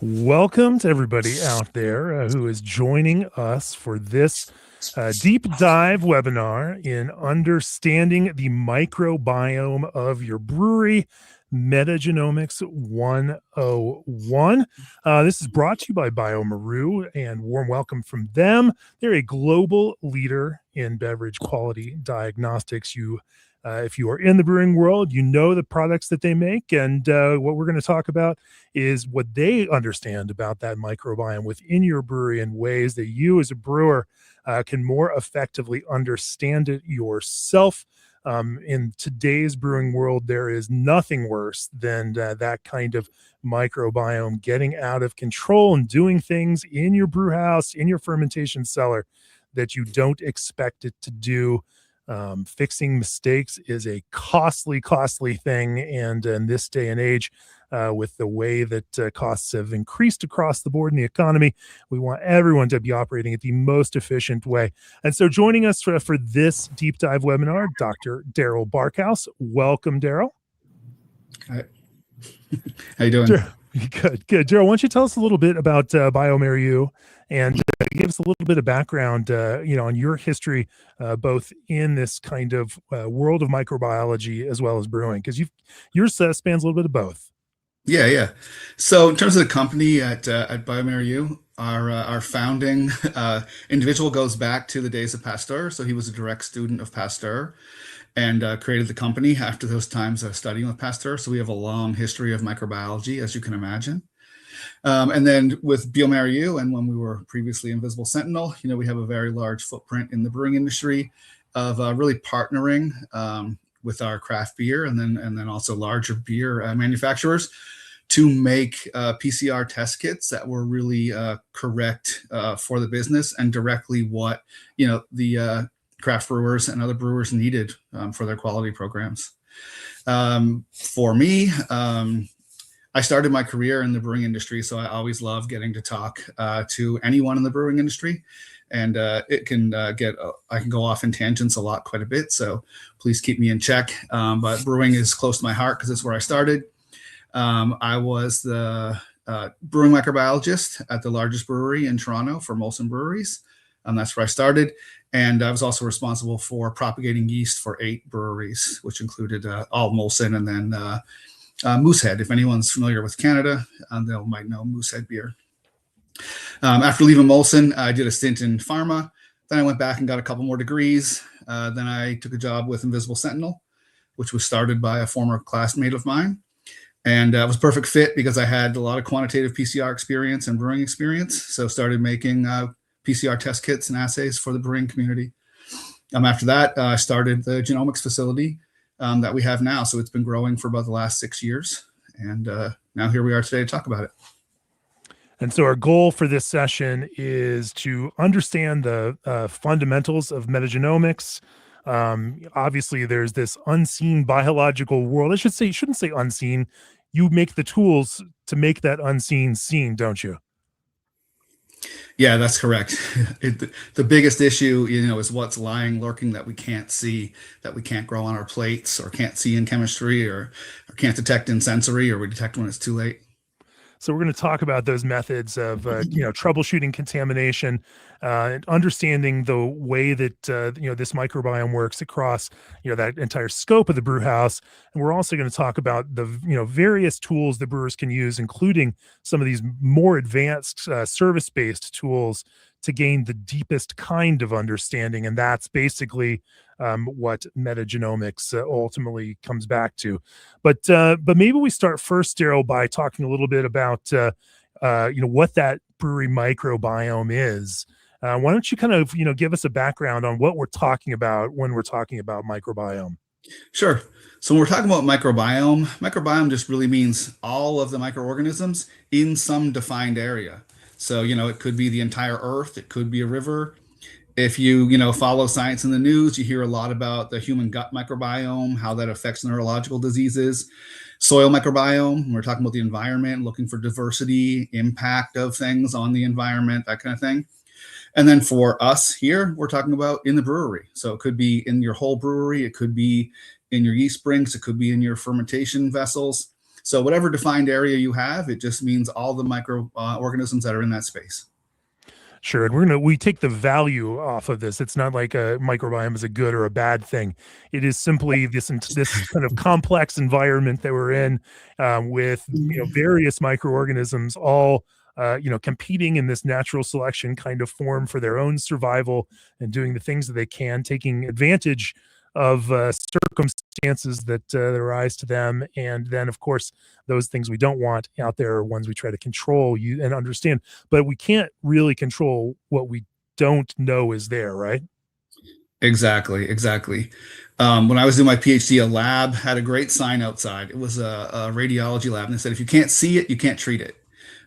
Welcome to everybody out there who is joining us for this deep dive webinar in understanding the microbiome of your brewery, Metagenomics 101. This is brought to you by BioMaru, and warm welcome from them. They're a global leader in beverage quality diagnostics. If you are in the brewing world, you know the products that they make, and what we're going to talk about is what they understand about that microbiome within your brewery in ways that you as a brewer can more effectively understand it yourself. In today's brewing world, there is nothing worse than that kind of microbiome getting out of control and doing things in your brew house, in your fermentation cellar that you don't expect it to do. Fixing mistakes is a costly thing, and in this day and age, with the way that costs have increased across the board in the economy, we want everyone to be operating at the most efficient way. And so joining us for this deep dive webinar, Dr. Daryl Barkhouse. Welcome, Daryl. Hi. How you doing? Good. Daryl, why don't you tell us a little bit about BioMaru and give us a little bit of background, on your history, both in this kind of world of microbiology as well as brewing, because yours spans a little bit of both. Yeah. So in terms of the company at BioMaru, our founding individual goes back to the days of Pasteur. So he was a direct student of Pasteur and created the company after those times of studying with Pasteur. So we have a long history of microbiology, as you can imagine. And then with BioMaru, and when we were previously Invisible Sentinel, we have a very large footprint in the brewing industry of really partnering with our craft beer and then also larger beer manufacturers to make PCR test kits that were really correct for the business and directly what the craft brewers and other brewers needed for their quality programs. For me, I started my career in the brewing industry, so I always love getting to talk to anyone in the brewing industry, and it can I can go off in tangents quite a bit, so please keep me in check. But brewing is close to my heart because it's where I started. I was the brewing microbiologist at the largest brewery in Toronto for Molson Breweries. That's where I started. And I was also responsible for propagating yeast for 8 breweries, which included all Molson and then Moosehead. If anyone's familiar with Canada, they might know Moosehead beer. After leaving Molson, I did a stint in pharma. Then I went back and got a couple more degrees. Then I took a job with Invisible Sentinel, which was started by a former classmate of mine. And it was a perfect fit because I had a lot of quantitative PCR experience and brewing experience. So started making PCR test kits and assays for the brewing community. After that, I started the genomics facility that we have now. So it's been growing for about the last 6 years. And now here we are today to talk about it. And so our goal for this session is to understand the fundamentals of metagenomics. Obviously, there's this unseen biological world. You shouldn't say unseen. You make the tools to make that unseen seen, don't you? Yeah, that's correct. The biggest issue, is what's lurking that we can't see, that we can't grow on our plates or can't see in chemistry or can't detect in sensory, or we detect when it's too late. So we're going to talk about those methods of, troubleshooting contamination, and understanding the way that, this microbiome works across, that entire scope of the brew house. And we're also going to talk about the, various tools that brewers can use, including some of these more advanced service-based tools to gain the deepest kind of understanding. And that's basically what metagenomics ultimately comes back to. But maybe we start first, Daryl, by talking a little bit about what that brewery microbiome is. Why don't you kind of give us a background on what we're talking about when we're talking about microbiome? Sure. So when we're talking about microbiome just really means all of the microorganisms in some defined area. So, it could be the entire earth. It could be a river. If you follow science in the news, you hear a lot about the human gut microbiome, how that affects neurological diseases. Soil microbiome, we're talking about the environment, looking for diversity, impact of things on the environment, that kind of thing. And then for us here, we're talking about in the brewery. So it could be in your whole brewery. It could be in your yeast springs. It could be in your fermentation vessels. So whatever defined area you have, it just means all the microorganisms that are in that space. Sure. And we take the value off of this. It's not like a microbiome is a good or a bad thing. It is simply this kind of complex environment that we're in, with various microorganisms all competing in this natural selection kind of form for their own survival and doing the things that they can, taking advantage of circumstances that arise to them. And then, of course, those things we don't want out there are ones we try to control you and understand, but we can't really control what we don't know is there, right? Exactly, exactly. When I was doing my PhD, a lab had a great sign outside. It was a radiology lab, and they said, if you can't see it, you can't treat it.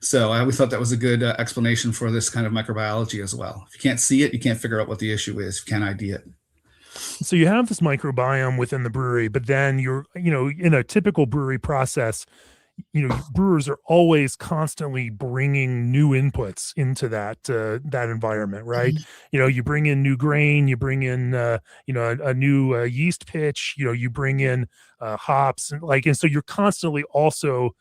So I always thought that was a good explanation for this kind of microbiology as well. If you can't see it, you can't figure out what the issue is. You can't ID it. So you have this microbiome within the brewery, but then you're, in a typical brewery process, brewers are always constantly bringing new inputs into that environment, right? You bring in new grain, you bring in a new yeast pitch, you bring in hops, and so you're constantly also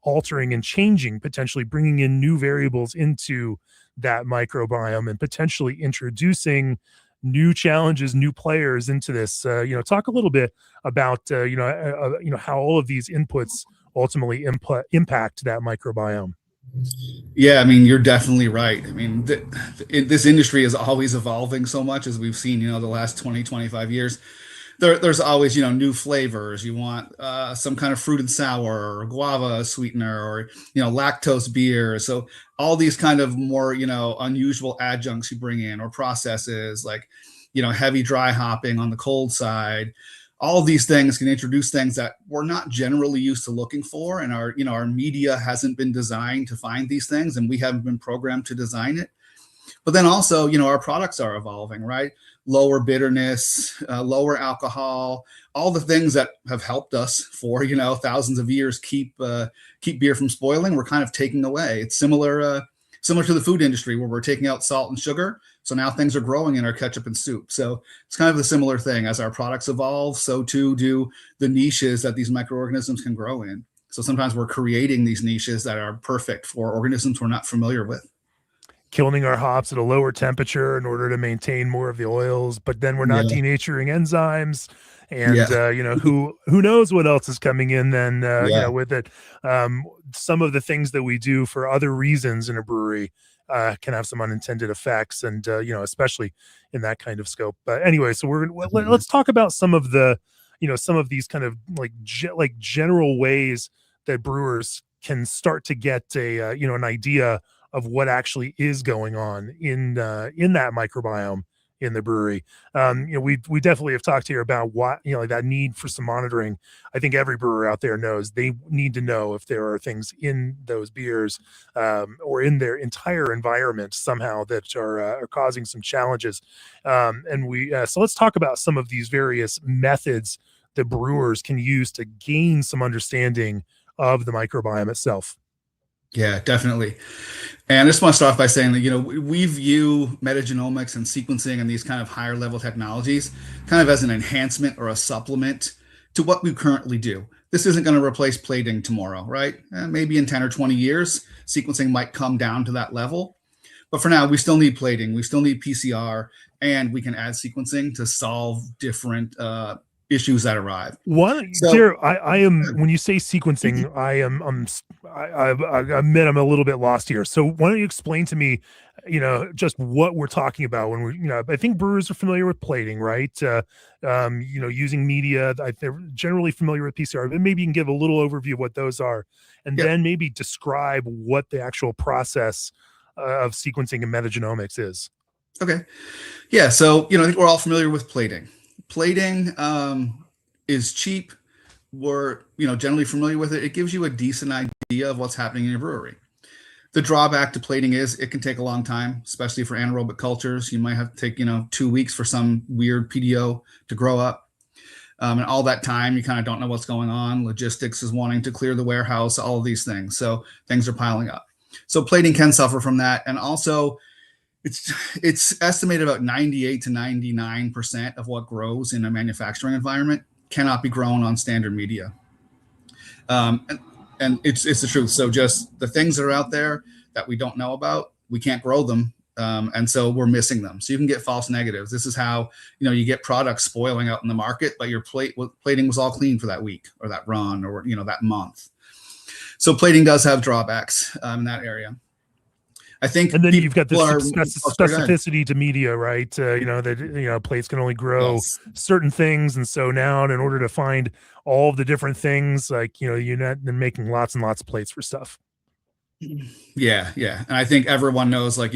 altering and changing, potentially bringing in new variables into that microbiome and potentially introducing new challenges, new players into this. Talk a little bit about how all of these inputs ultimately impact that microbiome. Yeah, I mean, you're definitely right. I mean, this industry is always evolving so much, as we've seen, the last 20, 25 years. There's always, new flavors. You want some kind of fruit and sour or guava sweetener, or, lactose beer. So all these kind of more, unusual adjuncts you bring in, or processes like, heavy dry hopping on the cold side. All of these things can introduce things that we're not generally used to looking for. And our media hasn't been designed to find these things, and we haven't been programmed to design it. But then also, our products are evolving, right? Lower bitterness, lower alcohol, all the things that have helped us for, thousands of years keep beer from spoiling, we're kind of taking away. It's similar to the food industry, where we're taking out salt and sugar. So now things are growing in our ketchup and soup. So it's kind of a similar thing. As our products evolve, so too do the niches that these microorganisms can grow in. So sometimes we're creating these niches that are perfect for organisms we're not familiar with. Kilning our hops at a lower temperature in order to maintain more of the oils, but then we're not Yeah. denaturing enzymes. And Yeah. who knows what else is coming in then Yeah. with it. Some of the things that we do for other reasons in a brewery can have some unintended effects, and especially in that kind of scope. But anyway, so let's talk about some of the some of these kind of like general ways that brewers can start to get an idea of what actually is going on in that microbiome in the brewery. We definitely have talked here about what, like that need for some monitoring. I think every brewer out there knows they need to know if there are things in those beers or in their entire environment somehow that are causing some challenges. So let's talk about some of these various methods that brewers can use to gain some understanding of the microbiome itself. Yeah, definitely. And I just want to start off by saying that, we view metagenomics and sequencing and these kind of higher level technologies kind of as an enhancement or a supplement to what we currently do. This isn't going to replace plating tomorrow, right? Maybe in 10 or 20 years, sequencing might come down to that level. But for now, we still need plating, we still need PCR, and we can add sequencing to solve different issues that arrive. So, Jared, I am, when you say sequencing, I admit I'm a little bit lost here. So why don't you explain to me, just what we're talking about when I think brewers are familiar with plating, right? Using media. They're generally familiar with PCR, but maybe you can give a little overview of what those are, and yeah. then maybe describe what the actual process of sequencing and metagenomics is. Okay. Yeah. So, I think we're all familiar with plating. Plating is cheap. We're, generally familiar with it. It gives you a decent idea of what's happening in your brewery. The drawback to plating is it can take a long time, especially for anaerobic cultures. You might have to take, 2 weeks for some weird PDO to grow up. And all that time, you kind of don't know what's going on. Logistics is wanting to clear the warehouse, all of these things. So things are piling up. So plating can suffer from that. And also, it's estimated about 98 to 99% of what grows in a manufacturing environment cannot be grown on standard media. And it's the truth. So just the things that are out there that we don't know about, we can't grow them. And so we're missing them. So you can get false negatives. This is how, you get products spoiling out in the market, but your plating was all clean for that week or that run or, that month. So plating does have drawbacks in that area. I think, and then you've got the specificity to media, right? That plates can only grow certain things, and so now in order to find all of the different things, like you're not making lots and lots of plates for stuff. Yeah, and I think everyone knows, like,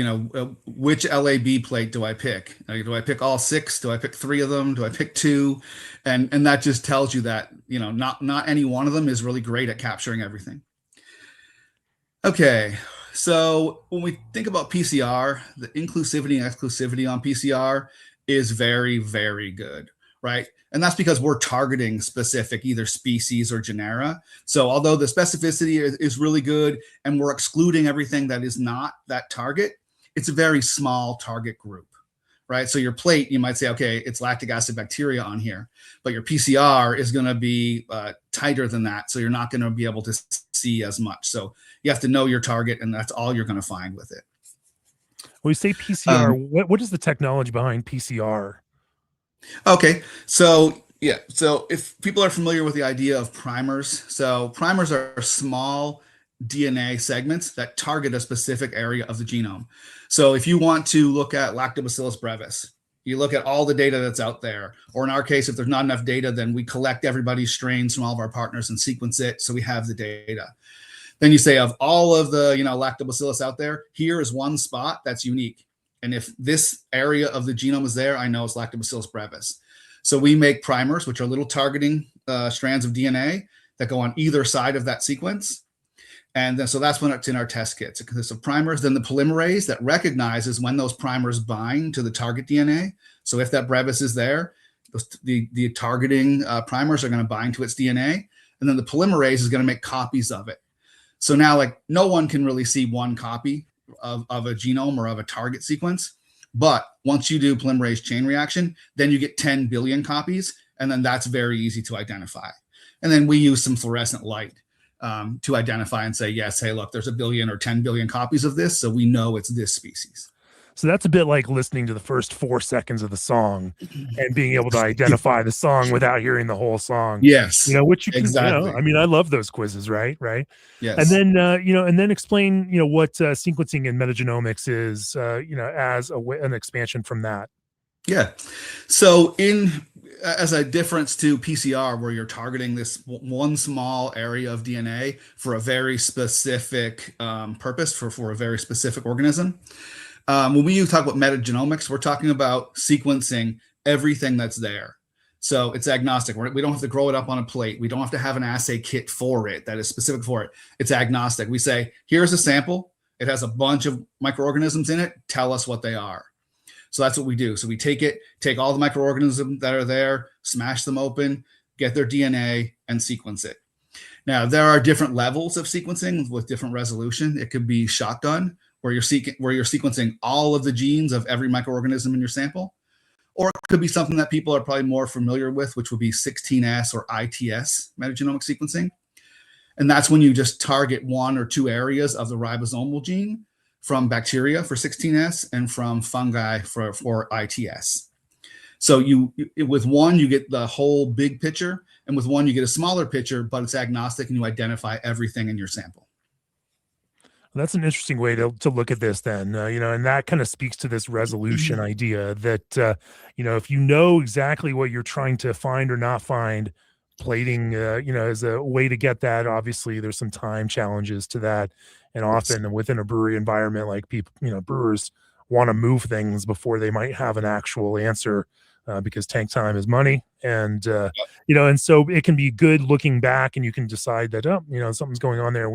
which LAB plate do I pick? Do I pick all 6? Do I pick 3 of them? Do I pick 2? And that just tells you that not any one of them is really great at capturing everything. Okay. So when we think about PCR, the inclusivity and exclusivity on PCR is very, very good, right? And that's because we're targeting specific either species or genera. So although the specificity is really good and we're excluding everything that is not that target, it's a very small target group, right? So your plate, you might say, okay, it's lactic acid bacteria on here, but your PCR is going to be tighter than that. So you're not going to be able to see as much. So you have to know your target, and that's all you're going to find with it. When we say PCR, what is the technology behind PCR? Okay, so yeah, so if people are familiar with the idea of primers, so primers are small DNA segments that target a specific area of the genome. So if you want to look at Lactobacillus brevis, you look at all the data that's out there, or in our case, if there's not enough data, then we collect everybody's strains from all of our partners and sequence it so we have the data. Then you say, of all of the Lactobacillus out there, here is one spot that's unique. And if this area of the genome is there, I know it's Lactobacillus brevis. So we make primers, which are little targeting strands of DNA that go on either side of that sequence. And then, so that's when it's in our test kits. It consists of primers, then the polymerase that recognizes when those primers bind to the target DNA. So if that brevis is there, the targeting primers are going to bind to its DNA. And then the polymerase is going to make copies of it. So now, like, no one can really see one copy of a genome or of a target sequence. But once you do polymerase chain reaction, then you get 10 billion copies. And then that's very easy to identify. And then we use some fluorescent light to identify and say, yes, hey, look, there's 1 billion or 10 billion copies of this. So we know it's this species. So that's a bit like listening to the first 4 seconds of the song and being able to identify the song without hearing the whole song. Yes. Which you can, exactly. I mean, I love those quizzes, right? Yes. And then, and then explain, what sequencing and metagenomics is, as an expansion from that. Yeah. So as a difference to PCR, where you're targeting this one small area of DNA for a very specific purpose, for a very specific organism. When we talk about metagenomics, we're talking about sequencing everything that's there. So it's agnostic. We don't have to grow it up on a plate. We don't have to have an assay kit for it that is specific for it. It's agnostic. We say, here's a sample. It has a bunch of microorganisms in it. Tell us what they are. So that's what we do. So we take all the microorganisms that are there, smash them open, get their DNA, and sequence it. Now, there are different levels of sequencing with different resolution. It could be shotgun, where you're sequencing all of the genes of every microorganism in your sample. Or it could be something that people are probably more familiar with, which would be 16S or ITS metagenomic sequencing. And that's when you just target 1 or 2 areas of the ribosomal gene from bacteria for 16S and from fungi for ITS. So with one, you get the whole big picture, and with one, you get a smaller picture, but it's agnostic and you identify everything in your sample. That's an interesting way to look at this then, and that kind of speaks to this resolution idea that, if you know exactly what you're trying to find or not find, plating, is a way to get that. Obviously, there's some time challenges to that. And often within a brewery environment, like people, brewers want to move things before they might have an actual answer because tank time is money. And, and so it can be good looking back and you can decide that, something's going on there.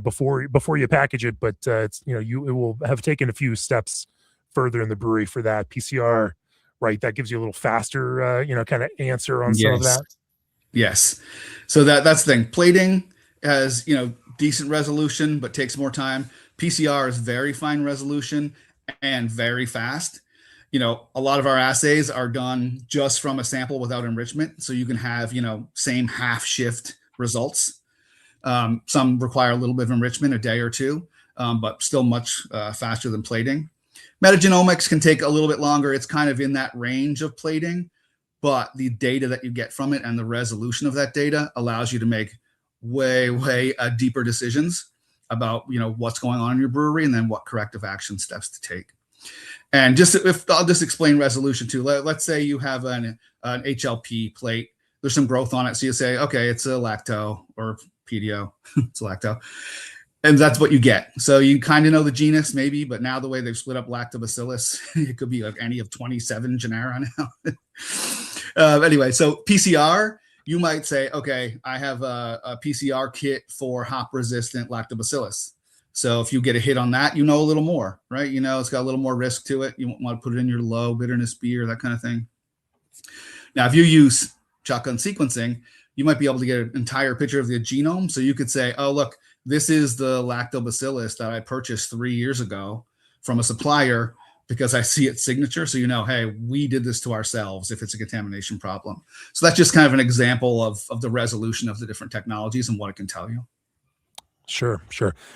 Before you package it, but it's it will have taken a few steps further in the brewery for that PCR, right? That gives you a little faster, kind of answer on some of that. Yes. So that's the thing. Plating has decent resolution, but takes more time. PCR is very fine resolution and very fast. A lot of our assays are done just from a sample without enrichment, so you can have same half shift results. Some require a little bit of enrichment, a day or two, but still much faster than plating. Metagenomics can take a little bit longer. It's kind of in that range of plating, but the data that you get from it and the resolution of that data allows you to make way deeper decisions about what's going on in your brewery and then what corrective action steps to take. And I'll just explain resolution too. Let's say you have an HLP plate. There's some growth on it, so you say, okay, it's a lacto or PDO. It's a lacto, and that's what you get. So you kind of know the genus maybe, but now the way they've split up lactobacillus, it could be like any of 27 genera now. Anyway, so PCR, you might say, okay, I have a PCR kit for hop-resistant lactobacillus. So if you get a hit on that, a little more, right? It's got a little more risk to it. You want to put it in your low bitterness beer, that kind of thing. Now, if you use shotgun sequencing, you might be able to get an entire picture of the genome. So you could say, oh, look, this is the lactobacillus that I purchased 3 years ago from a supplier because I see its signature. So hey, we did this to ourselves if it's a contamination problem. So that's just kind of an example of the resolution of the different technologies and what it can tell you. Sure.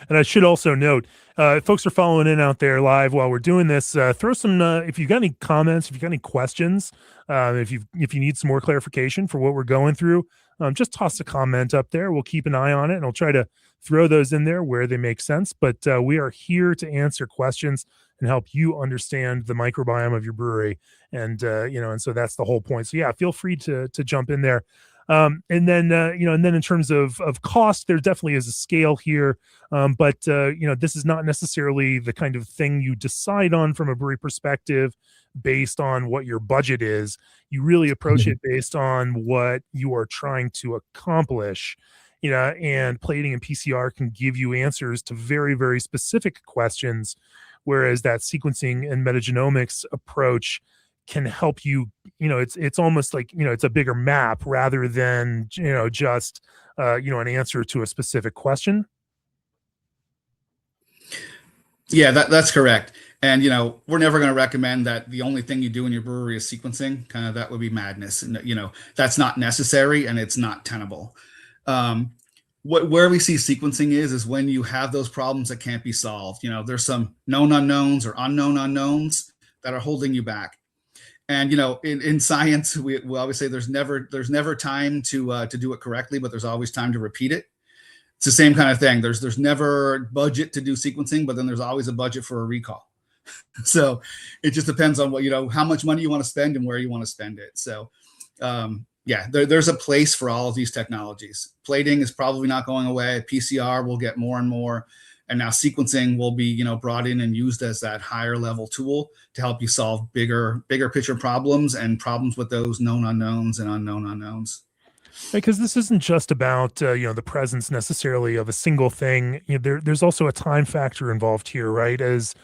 And I should also note, if folks are following in out there live while we're doing this, throw some, if you've got any comments, if you've got any questions, if you need some more clarification for what we're going through, just toss a comment up there. We'll keep an eye on it and I'll try to throw those in there where they make sense. But we are here to answer questions and help you understand the microbiome of your brewery. And, and so that's the whole point. So yeah, feel free to jump in there. And then in terms of cost, there definitely is a scale here. But this is not necessarily the kind of thing you decide on from a brewery perspective based on what your budget is. You really approach it based on what you are trying to accomplish, and plating and PCR can give you answers to very, very specific questions. Whereas that sequencing and metagenomics approach can help you, it's almost like, it's a bigger map rather than, just, an answer to a specific question. Yeah, that's correct. And, we're never going to recommend that the only thing you do in your brewery is sequencing. Kind of that would be madness. And, that's not necessary and it's not tenable. Where we see sequencing is when you have those problems that can't be solved. There's some known unknowns or unknown unknowns that are holding you back. And in science, we always say there's never time to do it correctly, but there's always time to repeat it. It's the same kind of thing. There's never budget to do sequencing, but then there's always a budget for a recall. So it just depends on what how much money you want to spend and where you want to spend it. So there's a place for all of these technologies. Plating is probably not going away. PCR will get more and more. And now sequencing will be, brought in and used as that higher level tool to help you solve bigger picture problems and problems with those known unknowns and unknown unknowns. Because this isn't just about, the presence necessarily of a single thing. There's also a time factor involved here, right? As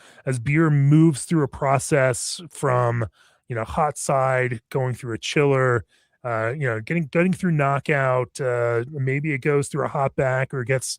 beer moves through a process from, hot side going through a chiller, getting through knockout, maybe it goes through a hop back or gets,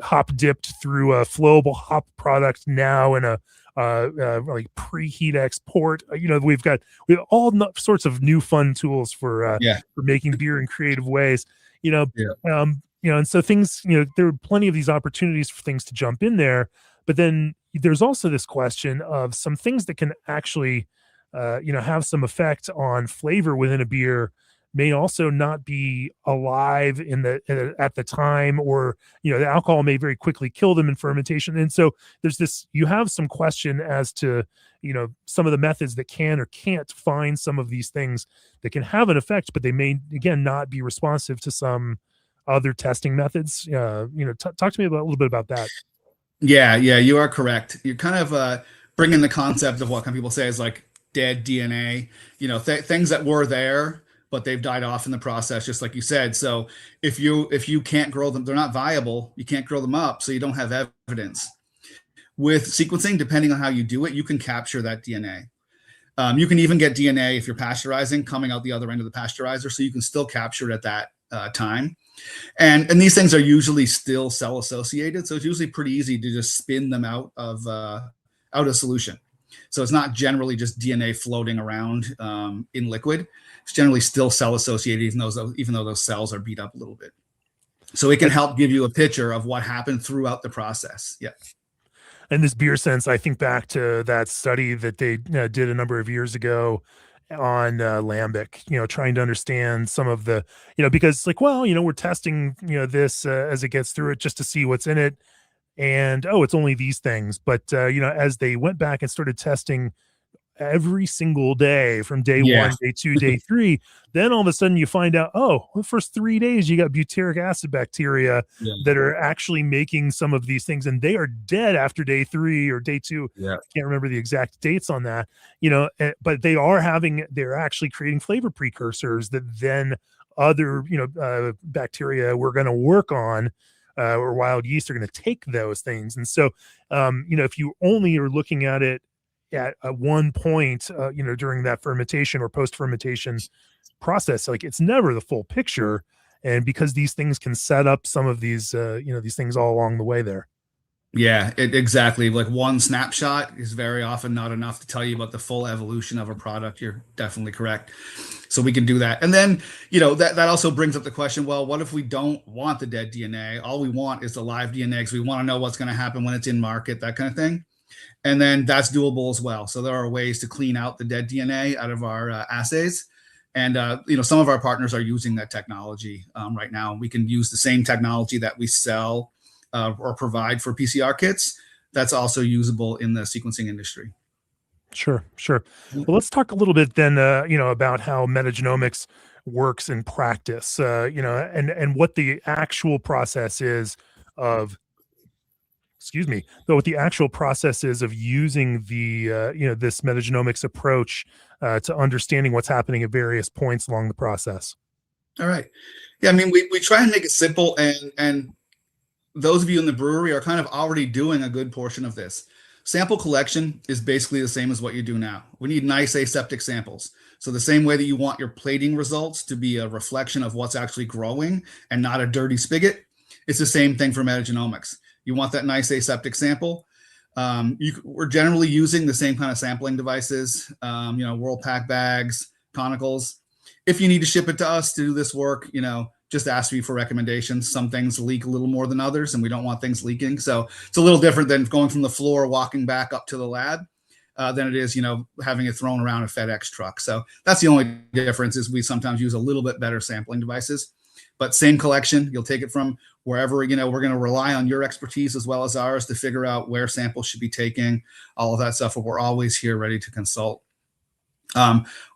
hop dipped through a flowable hop product now in a like preheat export. We have all sorts of new fun tools for making beer in creative ways. And so things, there are plenty of these opportunities for things to jump in there. But then there's also this question of some things that can actually, have some effect on flavor within a beer may also not be alive at the time, or the alcohol may very quickly kill them in fermentation. And so you have some question as to some of the methods that can or can't find some of these things that can have an effect, but they may again not be responsive to some other testing methods. Talk to me a little bit about that. Yeah, you are correct. You're kind of bringing the concept of what people say is like dead DNA. Things that were there, but they've died off in the process, just like you said. So if you can't grow them, they're not viable. You can't grow them up, so you don't have evidence. With sequencing, depending on how you do it, you can capture that DNA. You can even get DNA if you're pasteurizing coming out the other end of the pasteurizer, so you can still capture it at that time. And these things are usually still cell associated, so it's usually pretty easy to just spin them out of a solution. So it's not generally just DNA floating around in liquid. it's generally still cell associated, even though those cells are beat up a little bit. So it can help give you a picture of what happened throughout the process. Yeah. And this beer sense, I think back to that study that they did a number of years ago on lambic, trying to understand some of the, because like, well, we're testing, this as it gets through it just to see what's in it. And, oh, it's only these things. But, as they went back and started testing every single day from day Yeah. 1, day 2, day 3, then all of a sudden you find out, oh, the first 3 days you got butyric acid bacteria Yeah. that are actually making some of these things, and they are dead after day 3 or day 2. Yeah. Can't remember the exact dates on that, but they're actually creating flavor precursors that then other bacteria we're going to work on, or wild yeast are going to take those things. And so if you only are looking at it at one point, during that fermentation or post-fermentation process, like it's never the full picture. And because these things can set up some of these, these things all along the way there. Yeah, exactly. Like one snapshot is very often not enough to tell you about the full evolution of a product. You're definitely correct. So we can do that. And then, that also brings up the question, well, what if we don't want the dead DNA? All we want is the live DNA because we want to know what's going to happen when it's in market, that kind of thing. And then that's doable as well. So there are ways to clean out the dead DNA out of our assays. And, some of our partners are using that technology right now. We can use the same technology that we sell or provide for PCR kits. That's also usable in the sequencing industry. Sure. Well, let's talk a little bit then, about how metagenomics works in practice, and what the actual process is of what the actual process is of using the, this metagenomics approach to understanding what's happening at various points along the process. All right. Yeah, I mean, we try and make it simple, and those of you in the brewery are kind of already doing a good portion of this. Sample collection is basically the same as what you do now. We need nice aseptic samples. So the same way that you want your plating results to be a reflection of what's actually growing and not a dirty spigot, it's the same thing for metagenomics. You want that nice aseptic sample. We're generally using the same kind of sampling devices, World Pack bags, conicals. If you need to ship it to us to do this work, just ask me for recommendations. Some things leak a little more than others, and we don't want things leaking. So it's a little different than going from the floor, walking back up to the lab, than it is, having it thrown around a FedEx truck. So that's the only difference, is we sometimes use a little bit better sampling devices. But same collection, you'll take it from wherever, we're going to rely on your expertise as well as ours to figure out where samples should be taken, all of that stuff. But we're always here ready to consult.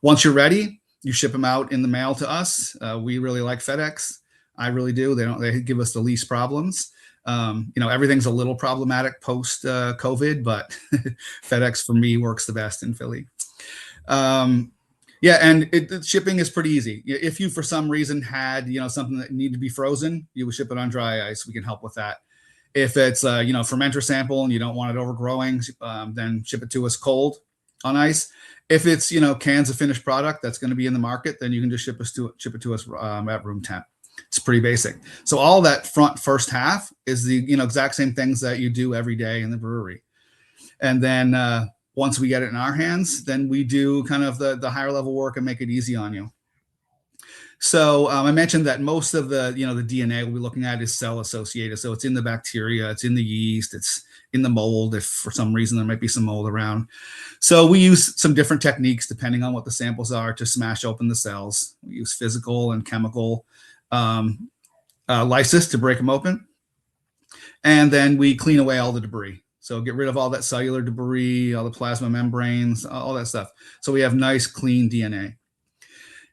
Once you're ready, you ship them out in the mail to us. We really like FedEx. I really do. They give us the least problems. Everything's a little problematic post COVID, but FedEx for me works the best in Philly. Yeah, and shipping is pretty easy. If you, for some reason, had something that needed to be frozen, you would ship it on dry ice. We can help with that. If it's fermenter sample and you don't want it overgrowing, then ship it to us cold on ice. If it's cans of finished product that's going to be in the market, then you can just ship it to us at room temp. It's pretty basic. So all that first half is the exact same things that you do every day in the brewery, and then once we get it in our hands, then we do kind of the higher level work and make it easy on you. So I mentioned that most of the the DNA we'll be looking at is cell associated. So it's in the bacteria, it's in the yeast, it's in the mold. If for some reason there might be some mold around. So we use some different techniques depending on what the samples are to smash open the cells. We use physical and chemical lysis to break them open. And then we clean away all the debris. So get rid of all that cellular debris, all the plasma membranes, all that stuff. So we have nice, clean DNA.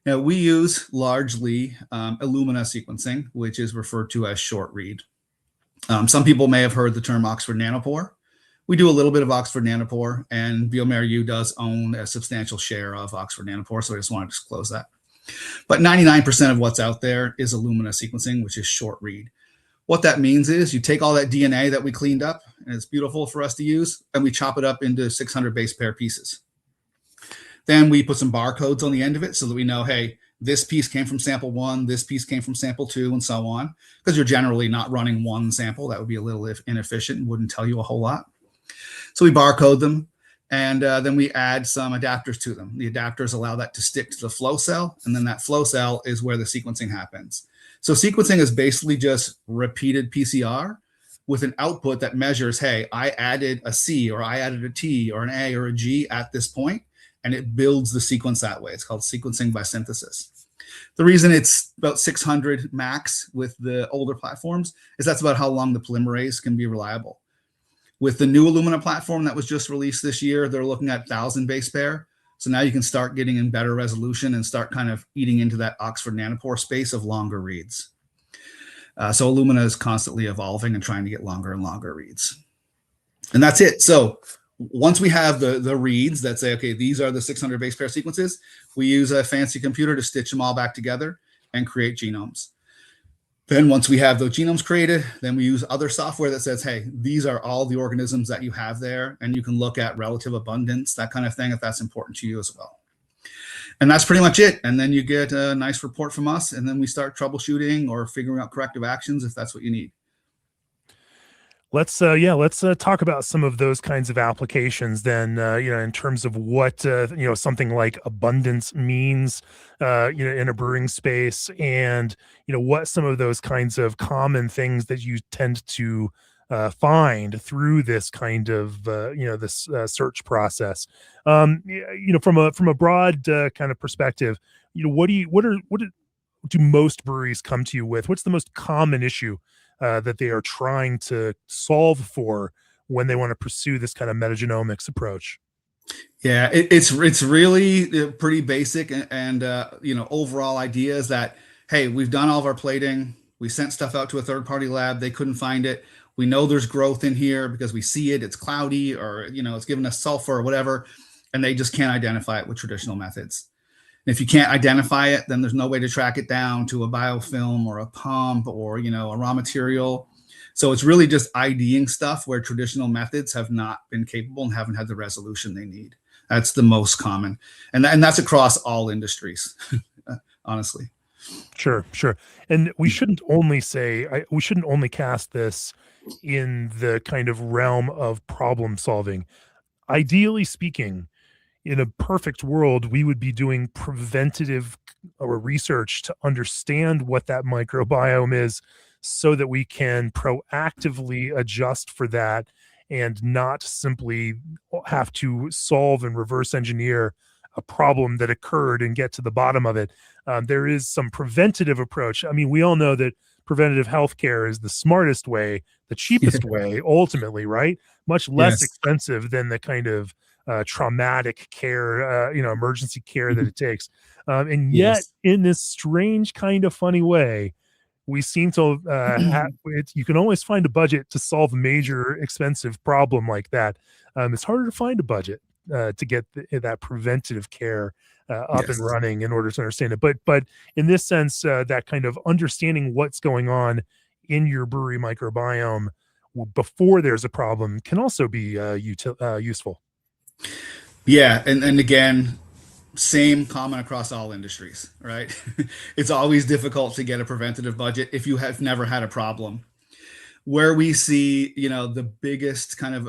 Now, we use largely Illumina sequencing, which is referred to as short read. Some people may have heard the term Oxford nanopore. We do a little bit of Oxford nanopore, and bioMérieux does own a substantial share of Oxford nanopore, so I just want to disclose that. But 99% of what's out there is Illumina sequencing, which is short read. What that means is you take all that DNA that we cleaned up, and it's beautiful for us to use, and we chop it up into 600 base pair pieces. Then we put some barcodes on the end of it so that we know, hey, this piece came from sample 1, this piece came from sample 2, and so on, because you're generally not running one sample. That would be a little inefficient and wouldn't tell you a whole lot. So we barcode them, And then we add some adapters to them. The adapters allow that to stick to the flow cell, and then that flow cell is where the sequencing happens. So sequencing is basically just repeated PCR with an output that measures, hey, I added a C or I added a T or an A or a G at this point, and it builds the sequence that way. It's called sequencing by synthesis. The reason it's about 600 max with the older platforms is that's about how long the polymerase can be reliable. With the new Illumina platform that was just released this year, they're looking at 1,000 base pair. So now you can start getting in better resolution and start kind of eating into that Oxford nanopore space of longer reads. So Illumina is constantly evolving and trying to get longer and longer reads. And that's it. So once we have the reads that say, okay, these are the 600 base pair sequences, we use a fancy computer to stitch them all back together and create genomes. Then once we have those genomes created, then we use other software that says, hey, these are all the organisms that you have there, and you can look at relative abundance, that kind of thing, if that's important to you as well. And that's pretty much it. And then you get a nice report from us, and then we start troubleshooting or figuring out corrective actions if that's what you need. Let's talk about some of those kinds of applications then, in terms of what, something like abundance means, in a brewing space, and, what some of those kinds of common things that you tend to find through this kind of, this search process. From a broad kind of perspective, what do most breweries come to you with? What's the most common issue that they are trying to solve for when they want to pursue this kind of metagenomics approach? Yeah, it's really pretty basic, and overall idea is that, hey, we've done all of our plating, we sent stuff out to a third-party lab, they couldn't find it, we know there's growth in here because we see it, it's cloudy, or it's giving us sulfur or whatever, and they just can't identify it with traditional methods. And if you can't identify it, then there's no way to track it down to a biofilm or a pump or, a raw material. So it's really just IDing stuff where traditional methods have not been capable and haven't had the resolution they need. That's the most common. And that's across all industries, honestly. Sure. And we shouldn't only cast this in the kind of realm of problem solving. Ideally speaking, in a perfect world, we would be doing preventative or research to understand what that microbiome is so that we can proactively adjust for that and not simply have to solve and reverse engineer a problem that occurred and get to the bottom of it. There is some preventative approach. I mean, we all know that preventative healthcare is the smartest way, the cheapest way, ultimately, right? Much less expensive than the kind of traumatic care, emergency care that it takes. And yet, in this strange kind of funny way, we seem to you can always find a budget to solve a major expensive problem like that. It's harder to find a budget to get that preventative care up and running in order to understand it. But in this sense, that kind of understanding what's going on in your brewery microbiome before there's a problem can also be useful. Yeah, and again, same common across all industries, right? It's always difficult to get a preventative budget if you have never had a problem. Where we see, the biggest kind of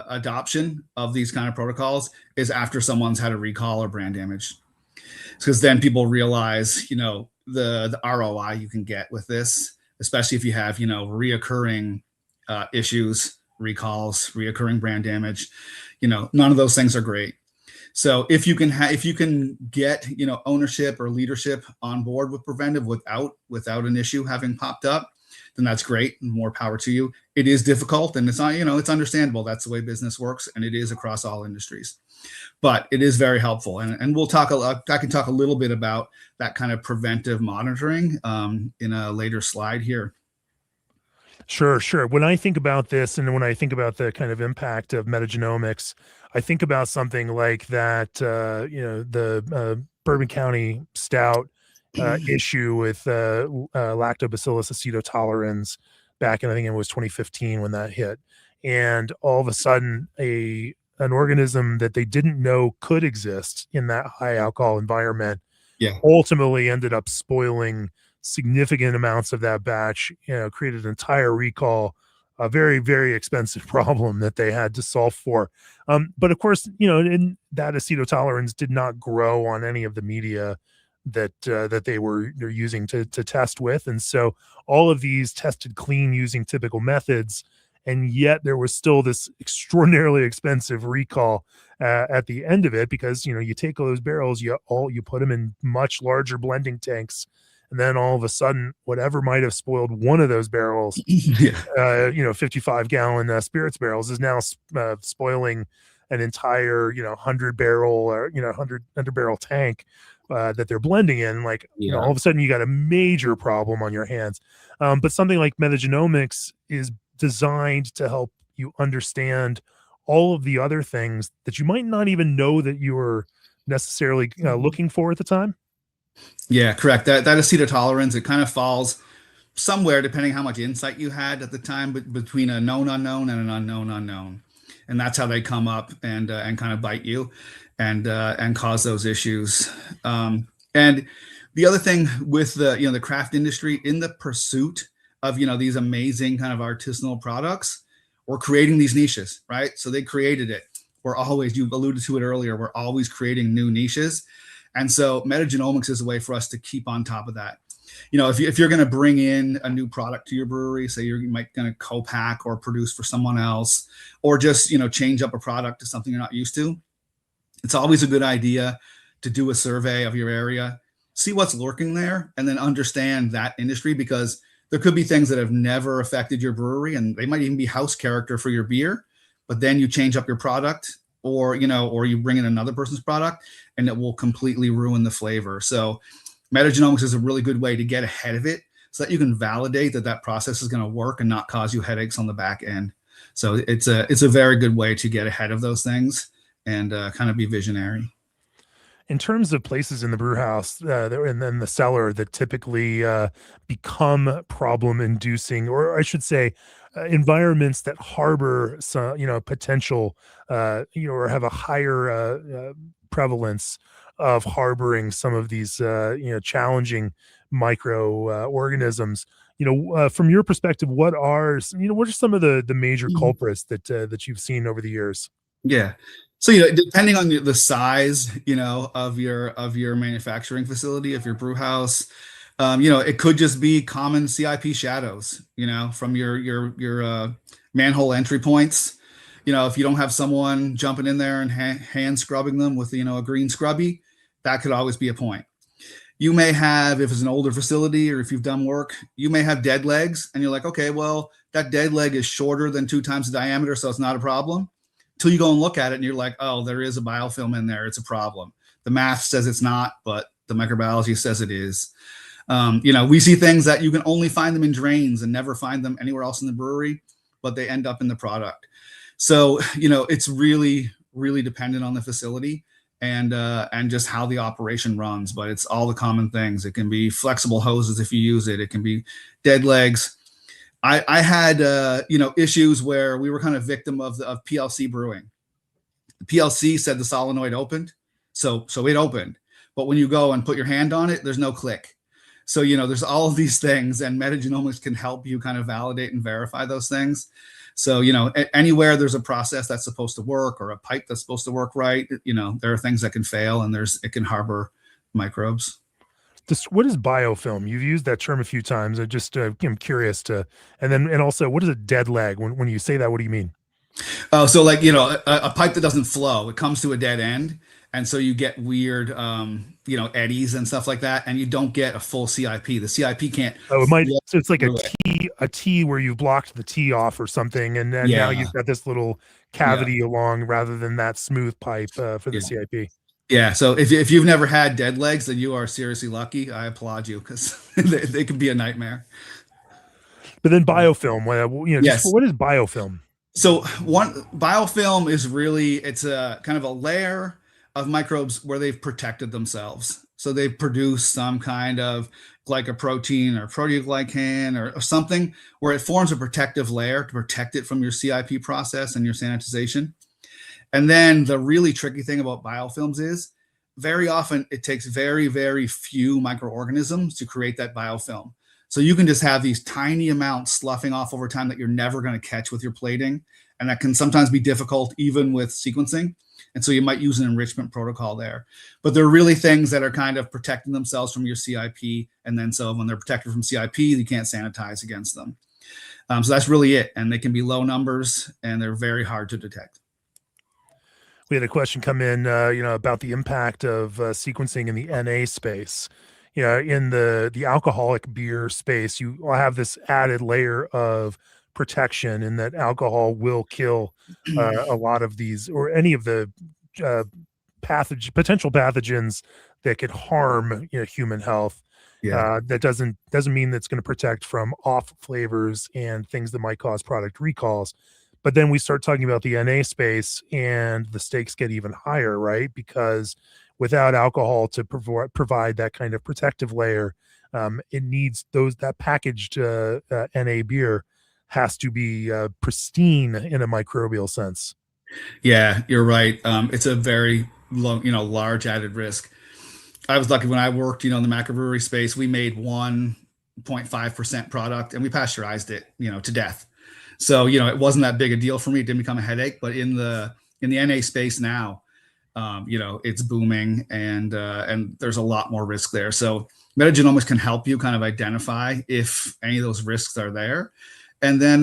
adoption of these kind of protocols is after someone's had a recall or brand damage. Because then people realize, the ROI you can get with this, especially if you have, reoccurring issues, recalls, reoccurring brand damage. None of those things are great. So if you can get, ownership or leadership on board with preventive without an issue having popped up, then that's great. More power to you. It is difficult, and it's not, it's understandable. That's the way business works, and it is across all industries. But it is very helpful, and we'll talk. I can talk a little bit about that kind of preventive monitoring in a later slide here. Sure. When I think about this, and when I think about the kind of impact of metagenomics, I think about something like that. The Bourbon County Stout issue with lactobacillus acetotolerans back in, I think it was 2015 when that hit, and all of a sudden an organism that they didn't know could exist in that high alcohol environment ultimately ended up spoiling significant amounts of that batch, created an entire recall a very, very expensive problem that they had to solve for. But of course, and that acetotolerance did not grow on any of the media that they're using to test with, and so all of these tested clean using typical methods, and yet there was still this extraordinarily expensive recall at the end of it, because you take all those barrels, you put them in much larger blending tanks, and then all of a sudden, whatever might have spoiled one of those barrels, Yeah. 55-gallon spirits barrels, is now spoiling an entire 100-barrel or 100 barrel tank that they're blending in. Like, all Yeah. of a sudden you got a major problem on your hands. But something like metagenomics is designed to help you understand all of the other things that you might not even know that you were necessarily looking for at the time. Yeah, correct. That acetotolerance, it kind of falls somewhere depending how much insight you had at the time, but between a known unknown and an unknown unknown, and that's how they come up and kind of bite you, and cause those issues. And the other thing with the craft industry, in the pursuit of these amazing kind of artisanal products, we're creating these niches, right? So they created it. We're always, you alluded to it earlier, we're always creating new niches. And so metagenomics is a way for us to keep on top of that. If you're going to bring in a new product to your brewery, say you might going to co-pack or produce for someone else, or just change up a product to something you're not used to, it's always a good idea to do a survey of your area, see what's lurking there, and then understand that industry, because there could be things that have never affected your brewery, and they might even be house character for your beer, but then you change up your product, or you bring in another person's product, and it will completely ruin the flavor. So metagenomics is a really good way to get ahead of it, so that you can validate that process is going to work and not cause you headaches on the back end. So it's a very good way to get ahead of those things and kind of be visionary. In terms of places in the brew house and then the cellar that typically become problem inducing, or I should say environments that harbor some potential or have a higher prevalence of harboring some of these challenging microorganisms, from your perspective, what are some of the major culprits that you've seen over the years? Yeah. So, depending on the size, of your manufacturing facility, of your brew house, it could just be common CIP shadows, from your manhole entry points. If you don't have someone jumping in there and hand scrubbing them with, a green scrubby, that could always be a point. You may have, if it's an older facility or if you've done work, you may have dead legs, and you're like, okay, well, that dead leg is shorter than 2 times the diameter, so it's not a problem. Till you go and look at it and you're like, oh, there is a biofilm in there. It's a problem. The math says it's not, but the microbiology says it is. We see things that you can only find them in drains and never find them anywhere else in the brewery, but they end up in the product. So, it's really, really dependent on the facility and just how the operation runs, but it's all the common things. It can be flexible hoses if you use it. It can be dead legs. I had issues where we were kind of victim of PLC brewing. The PLC said the solenoid opened, so it opened. But when you go and put your hand on it, there's no click. So there's all of these things, and metagenomics can help you kind of validate and verify those things. So anywhere there's a process that's supposed to work, or a pipe that's supposed to work right, there are things that can fail, and it can harbor microbes. What is biofilm? You've used that term a few times. I just I'm curious and also, what is a dead leg? When you say that, what do you mean? Oh, so like a pipe that doesn't flow, it comes to a dead end, and so you get weird eddies and stuff like that, and you don't get a full CIP. The CIP can't Oh, it might. flow So it's like through it. a T where you've blocked the T off or something, and then now Yeah, you've got this little yeah, cavity along rather than that smooth pipe for the yeah, CIP. yeah. So if you've never had dead legs, then you are seriously lucky. I applaud you, because they can be a nightmare. But then biofilm, just Yes. what is biofilm? So one biofilm is really, it's a kind of a layer of microbes where they've protected themselves. So they've produced some kind of glycoprotein or proteoglycan or something where it forms a protective layer to protect it from your CIP process and your sanitization. And then the really tricky thing about biofilms is very often it takes very, very few microorganisms to create that biofilm. So you can just have these tiny amounts sloughing off over time that you're never going to catch with your plating. And that can sometimes be difficult even with sequencing. And so you might use an enrichment protocol there. But they're really things that are kind of protecting themselves from your CIP. And then so when they're protected from CIP, you can't sanitize against them. So that's really it. And they can be low numbers and they're very hard to detect. We had a question come in, about the impact of sequencing in the NA space. In the alcoholic beer space, you have this added layer of protection in that alcohol will kill a lot of these or any of the uh, potential pathogens that could harm human health. Yeah. That doesn't mean that's going to protect from off flavors and things that might cause product recalls. But then we start talking about the NA space and the stakes get even higher, right? Because without alcohol to provide that kind of protective layer, it needs that packaged NA beer has to be pristine in a microbial sense. Yeah, you're right. It's a very low, large added risk. I was lucky when I worked, in the microbrewery space, we made 1.5% product and we pasteurized it, to death. So, it wasn't that big a deal for me. It didn't become a headache, but in the NA space now, it's booming and there's a lot more risk there. So metagenomics can help you kind of identify if any of those risks are there. And then,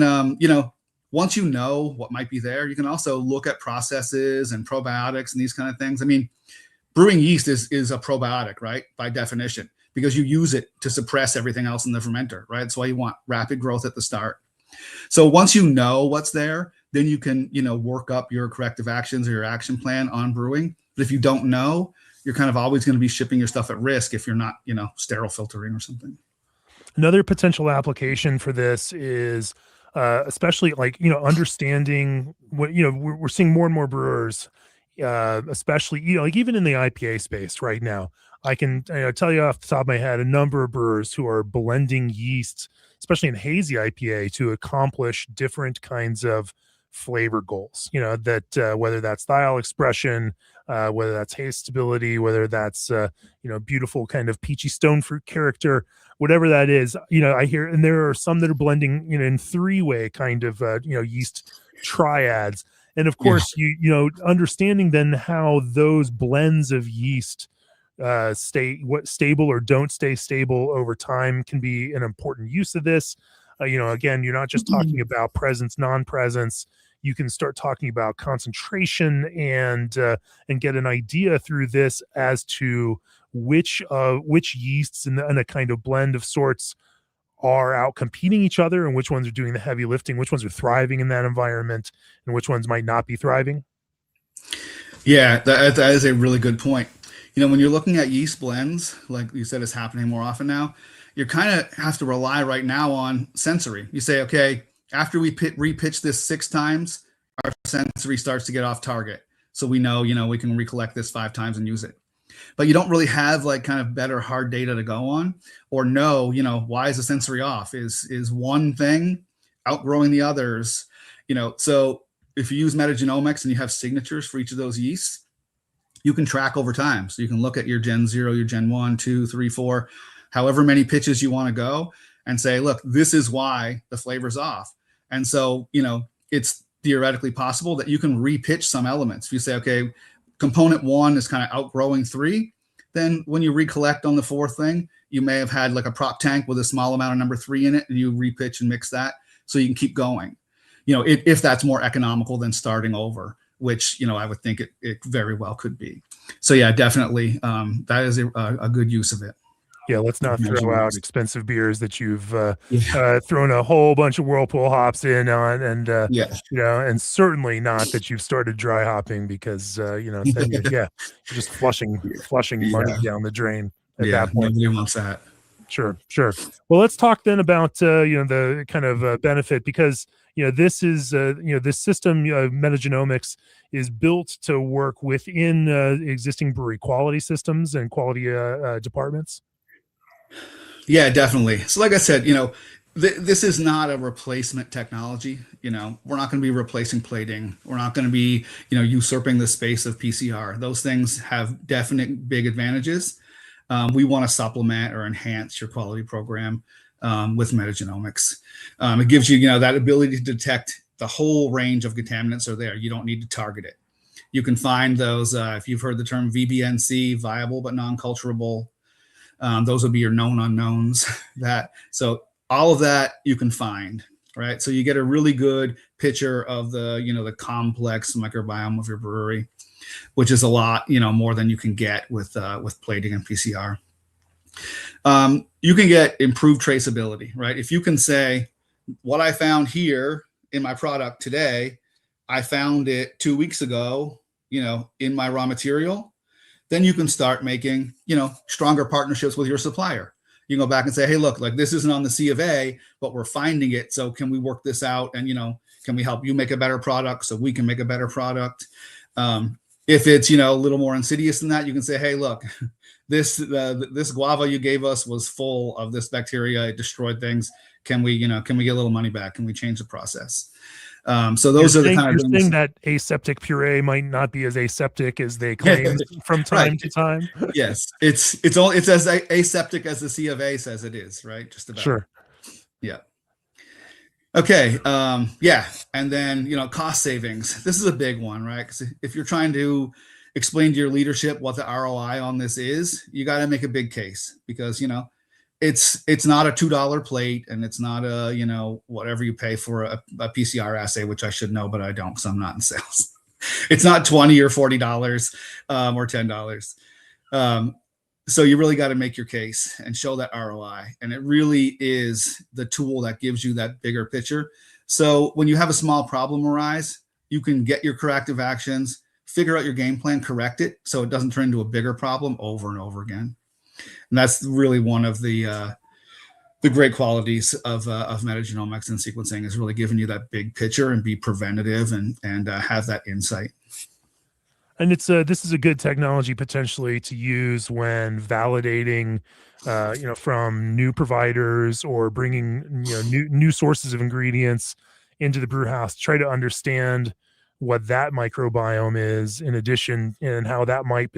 once you know what might be there, you can also look at processes and probiotics and these kind of things. I mean, brewing yeast is a probiotic, right? By definition, because you use it to suppress everything else in the fermenter, right? That's why you want rapid growth at the start. So once you know what's there, then you can, work up your corrective actions or your action plan on brewing. But if you don't know, you're kind of always going to be shipping your stuff at risk if you're not, sterile filtering or something. Another potential application for this is especially understanding what, we're seeing more and more brewers, especially, like even in the IPA space right now. I can tell you off the top of my head a number of brewers who are blending yeasts, especially in hazy IPA, to accomplish different kinds of flavor goals. That whether that's thiol expression, whether that's haze stability, whether that's beautiful kind of peachy stone fruit character, whatever that is. I hear, and there are some that are blending in three-way kind of yeast triads. And of course, yeah. Understanding then how those blends of yeast stable or don't stay stable over time can be an important use of this. Again, you're not just talking about presence, non-presence. You can start talking about concentration and get an idea through this as to which yeasts in a kind of blend of sorts are out competing each other, and which ones are doing the heavy lifting, which ones are thriving in that environment, and which ones might not be thriving. Yeah, that is a really good point. When you're looking at yeast blends, like you said, is happening more often now, you kind of have to rely right now on sensory. You say, okay, after we repitch this 6 times, our sensory starts to get off target. So we know, we can recollect this 5 times and use it. But you don't really have like kind of better hard data to go on or know, why is the sensory off? Is one thing outgrowing the others? So if you use metagenomics and you have signatures for each of those yeasts, you can track over time. So you can look at your Gen 0, your Gen 1, 2, 3, 4, however many pitches you want to go and say, look, this is why the flavor's off. And so, it's theoretically possible that you can repitch some elements. If you say, okay, component 1 is kind of outgrowing 3, then when you recollect on the 4th thing, you may have had like a prop tank with a small amount of number 3 in it, and you repitch and mix that so you can keep going. If that's more economical than starting over, which, I would think it very well could be. So yeah, definitely, that is a good use of it. Yeah, let's not throw out expensive beers that you've thrown a whole bunch of Whirlpool hops in on, and and certainly not that you've started dry hopping, because then you're just flushing money down the drain at that point. Nobody wants that. Sure. Well, let's talk then about the kind of benefit, because this is this system, metagenomics, is built to work within existing brewery quality systems and quality departments. Yeah, definitely. So like I said, this is not a replacement technology. We're not going to be replacing plating. We're not going to be, usurping the space of PCR. Those things have definite big advantages. We want to supplement or enhance your quality program. with metagenomics. It gives you, that ability to detect the whole range of contaminants are there. You don't need to target it. You can find those, if you've heard the term VBNC, viable but non-culturable, those would be your known unknowns. So all of that you can find, right? So you get a really good picture of the complex microbiome of your brewery, which is a lot, more than you can get with plating and PCR. You can get improved traceability, right? If you can say, what I found here in my product today, I found it 2 weeks ago, in my raw material, then you can start making, stronger partnerships with your supplier. You can go back and say, hey, look, like this isn't on the C of A, but we're finding it. So can we work this out? And, can we help you make a better product so we can make a better product? If it's, a little more insidious than that, you can say, hey, look, this guava you gave us was full of this bacteria. It destroyed things. Can we get a little money back? Can we change the process? So those are the kind of things. You're saying that aseptic puree might not be as aseptic as they claim from time to time. Yes, it's as aseptic as the C of A says it is, right? Just about. Sure. Yeah. Okay. Yeah. And then, cost savings. This is a big one, right? Because if you're trying to explain to your leadership what the ROI on this is, you got to make a big case because, it's not a $2 plate and it's not a, whatever you pay for a PCR assay, which I should know, but I don't because I'm not in sales. It's not $20 or $40 or $10. So you really got to make your case and show that ROI. And it really is the tool that gives you that bigger picture. So when you have a small problem arise, you can get your corrective actions, figure out your game plan, correct it so it doesn't turn into a bigger problem over and over again. And that's really one of the great qualities of metagenomics and sequencing is really giving you that big picture and be preventative and have that insight. And this is a good technology potentially to use when validating, from new providers or bringing new sources of ingredients into the brew house. Try to understand what that microbiome is, in addition, and how that might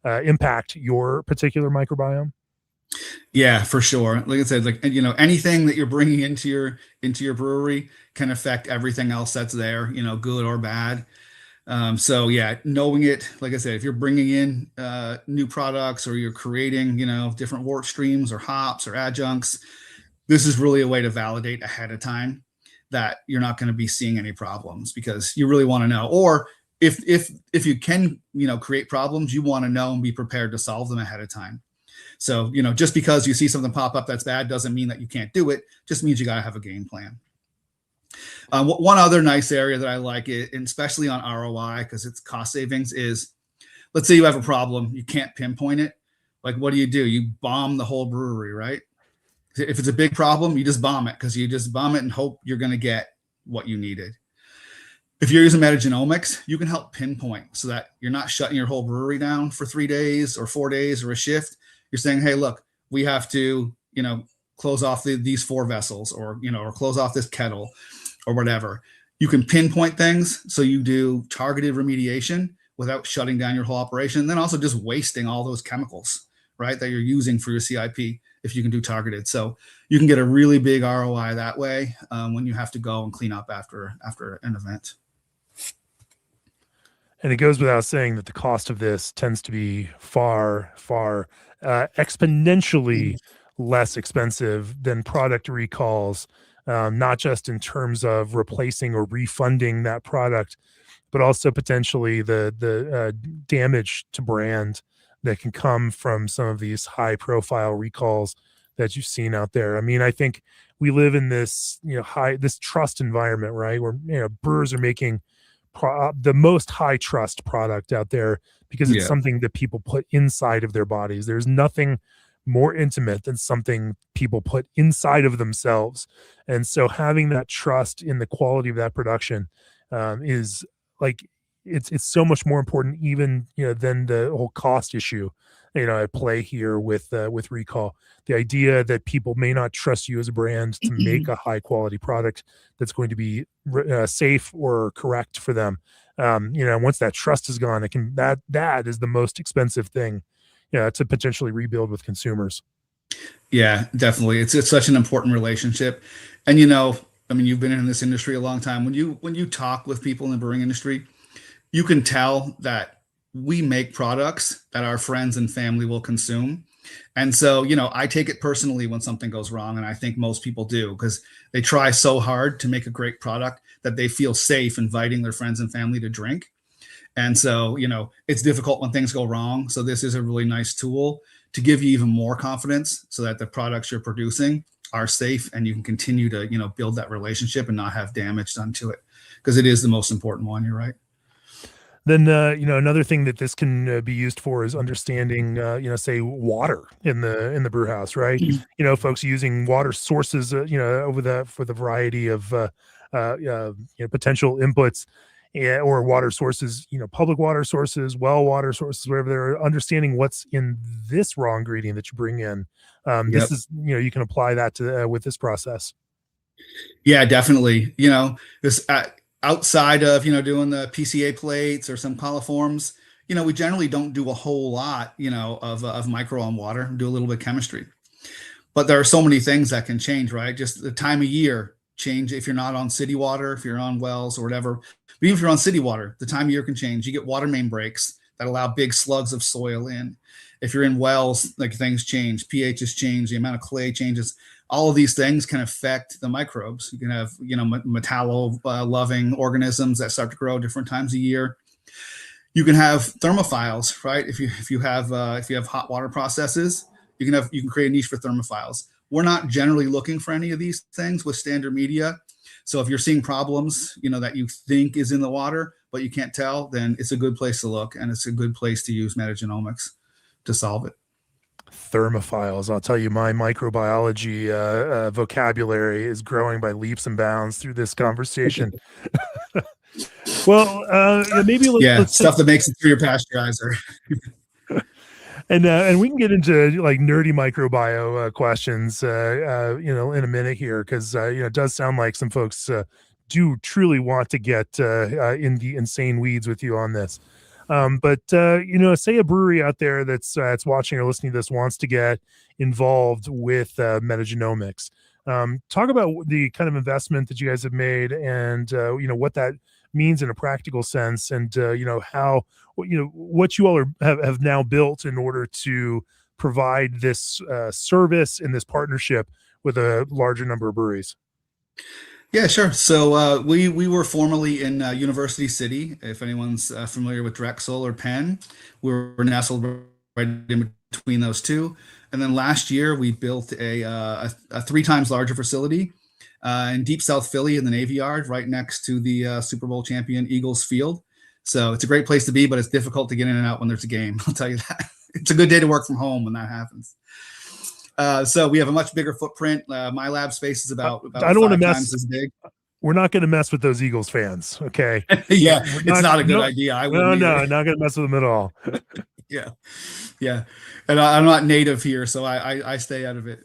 impact your particular microbiome. Yeah, for sure. Like I said, anything that you're bringing into your brewery can affect everything else that's there, good or bad. So yeah, knowing it, like I said, if you're bringing in new products or you're creating, different wort streams or hops or adjuncts, this is really a way to validate ahead of time that you're not going to be seeing any problems because you really want to know. Or if you can, create problems, you want to know and be prepared to solve them ahead of time. So, just because you see something pop up that's bad doesn't mean that you can't do it. Just means you got to have a game plan. One other nice area that I like it, and especially on ROI, because it's cost savings, is let's say you have a problem, you can't pinpoint it. Like, what do? You bomb the whole brewery, right? If it's a big problem, you just bomb it because you just bomb it and hope you're going to get what you needed. If you're using metagenomics, you can help pinpoint so that you're not shutting your whole brewery down for 3 days or 4 days or a shift. You're saying, hey, look, we have to, close off these 4 vessels or close off this kettle or whatever. You can pinpoint things. So you do targeted remediation without shutting down your whole operation. And then also just wasting all those chemicals, right, that you're using for your CIP if you can do targeted. So you can get a really big ROI that way when you have to go and clean up after an event. And it goes without saying that the cost of this tends to be far, far exponentially less expensive than product recalls, not just in terms of replacing or refunding that product, but also potentially the damage to brand that can come from some of these high profile recalls that you've seen out there. I mean, I think we live in this, this trust environment, right? Where, brewers are making the most high trust product out there because it's something that people put inside of their bodies. There's nothing more intimate than something people put inside of themselves. And so having that trust in the quality of that production is like, it's so much more important even, than the whole cost issue, at play here with recall. The idea that people may not trust you as a brand to make a high quality product that's going to be safe or correct for them. Once that trust is gone, that is the most expensive thing, to potentially rebuild with consumers. Yeah, definitely. It's such an important relationship. And I mean, you've been in this industry a long time. When you talk with people in the brewing industry, you can tell that we make products that our friends and family will consume. And so, I take it personally when something goes wrong, and I think most people do because they try so hard to make a great product that they feel safe inviting their friends and family to drink. And so, it's difficult when things go wrong. So this is a really nice tool to give you even more confidence so that the products you're producing are safe and you can continue to, build that relationship and not have damage done to it because it is the most important one. You're right. Then, another thing that this can be used for is understanding, say water in the brew house, right? Folks using water sources, over the for the variety of potential inputs, or water sources, public water sources, well water sources, wherever they're understanding what's in this raw ingredient that you bring in. This Yep. is, you can apply that to with this process. Yeah, definitely. This outside of, doing the PCA plates or some coliforms, we generally don't do a whole lot, of microbiome water, do a little bit of chemistry. But there are so many things that can change, right? Just the time of year change. If you're not on city water, if you're on wells or whatever, but even if you're on city water, the time of year can change. You get water main breaks that allow big slugs of soil in. If you're in wells, like things change, pHs change, the amount of clay changes. All of these things can affect the microbes. You can have, metallo loving organisms that start to grow different times a year. You can have thermophiles, right? If you have hot water processes, you can create a niche for thermophiles. We're not generally looking for any of these things with standard media. So if you're seeing problems, that you think is in the water, but you can't tell, then it's a good place to look, and it's a good place to use metagenomics to solve it. Thermophiles. I'll tell you, my microbiology vocabulary is growing by leaps and bounds through this conversation. Well, maybe Yeah, let's take stuff that makes it through your pasteurizer. and we can get into like nerdy microbio questions, in a minute here because it does sound like some folks do truly want to get in the insane weeds with you on this. But say a brewery out there that's watching or listening to this wants to get involved with metagenomics. Talk about the kind of investment that you guys have made, and what that means in a practical sense, and how what you all have now built in order to provide this service and this partnership with a larger number of breweries. Yeah, sure. So we were formerly in University City. If anyone's familiar with Drexel or Penn, we were nestled right in between those two. And then last year we built a three times larger facility in deep South Philly in the Navy Yard, right next to the Super Bowl champion Eagles Field. So it's a great place to be, but it's difficult to get in and out when there's a game. I'll tell you that. It's a good day to work from home when that happens. So we have a much bigger footprint. My lab space is I about don't want to five mess. times as big. We're not going to mess with those Eagles fans. Okay. Yeah, We're it's not, not a good no, idea. I no, wouldn't either. no, not going to mess with them at all. Yeah, yeah. And I'm not native here, so I stay out of it.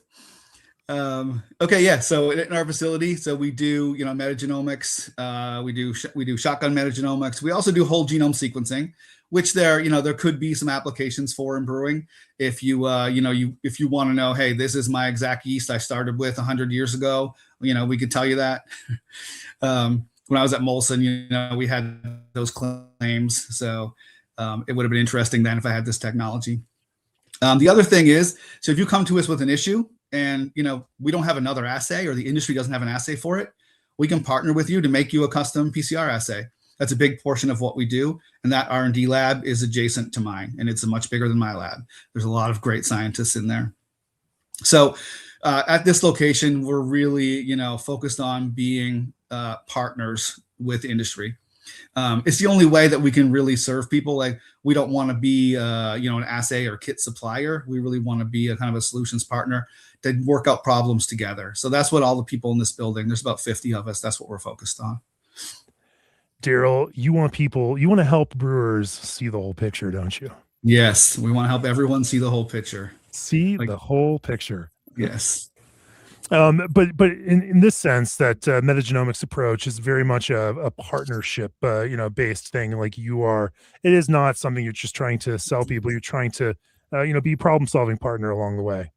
Okay, yeah. So in our facility, so we do metagenomics. We do shotgun metagenomics. We also do whole genome sequencing, which there could be some applications for in brewing. If if you want to know, hey, this is my exact yeast I started with 100 years ago, we could tell you that. When I was at Molson, we had those claims, so it would have been interesting then if I had this technology. The other thing is, so if you come to us with an issue and we don't have another assay, or the industry doesn't have an assay for it, we can partner with you to make you a custom PCR assay. That's a big portion of what we do, and that R&D lab is adjacent to mine, and it's much bigger than my lab. There's a lot of great scientists in there. So at this location, we're really focused on being partners with industry. It's the only way that we can really serve people. Like, we don't want to be an assay or kit supplier. We really want to be a kind of a solutions partner to work out problems together. So that's what all the people in this building, there's about 50 of us, that's what we're focused on. Daryl, you want to help brewers see the whole picture, don't you? Yes, we want to help everyone see the whole picture. See Like, the whole picture. yes. But in this sense, that metagenomics approach is very much a partnership, based thing. Like you are, it is not something you're just trying to sell people. You're trying to, be problem solving partner along the way.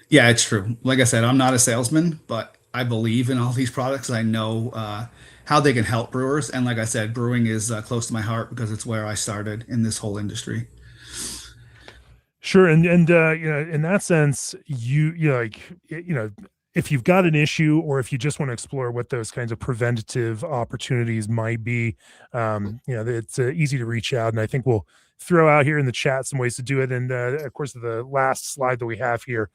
Yeah, it's true. Like I said, I'm not a salesman, but I believe in all these products. I know how they can help brewers. And like I said, brewing is close to my heart because it's where I started in this whole industry. Sure, and you know, in that sense, you know, like you know, if you've got an issue, or if you just want to explore what those kinds of preventative opportunities might be, you know, it's easy to reach out, and I think we'll throw out here in the chat some ways to do it. And of course, the last slide that we have here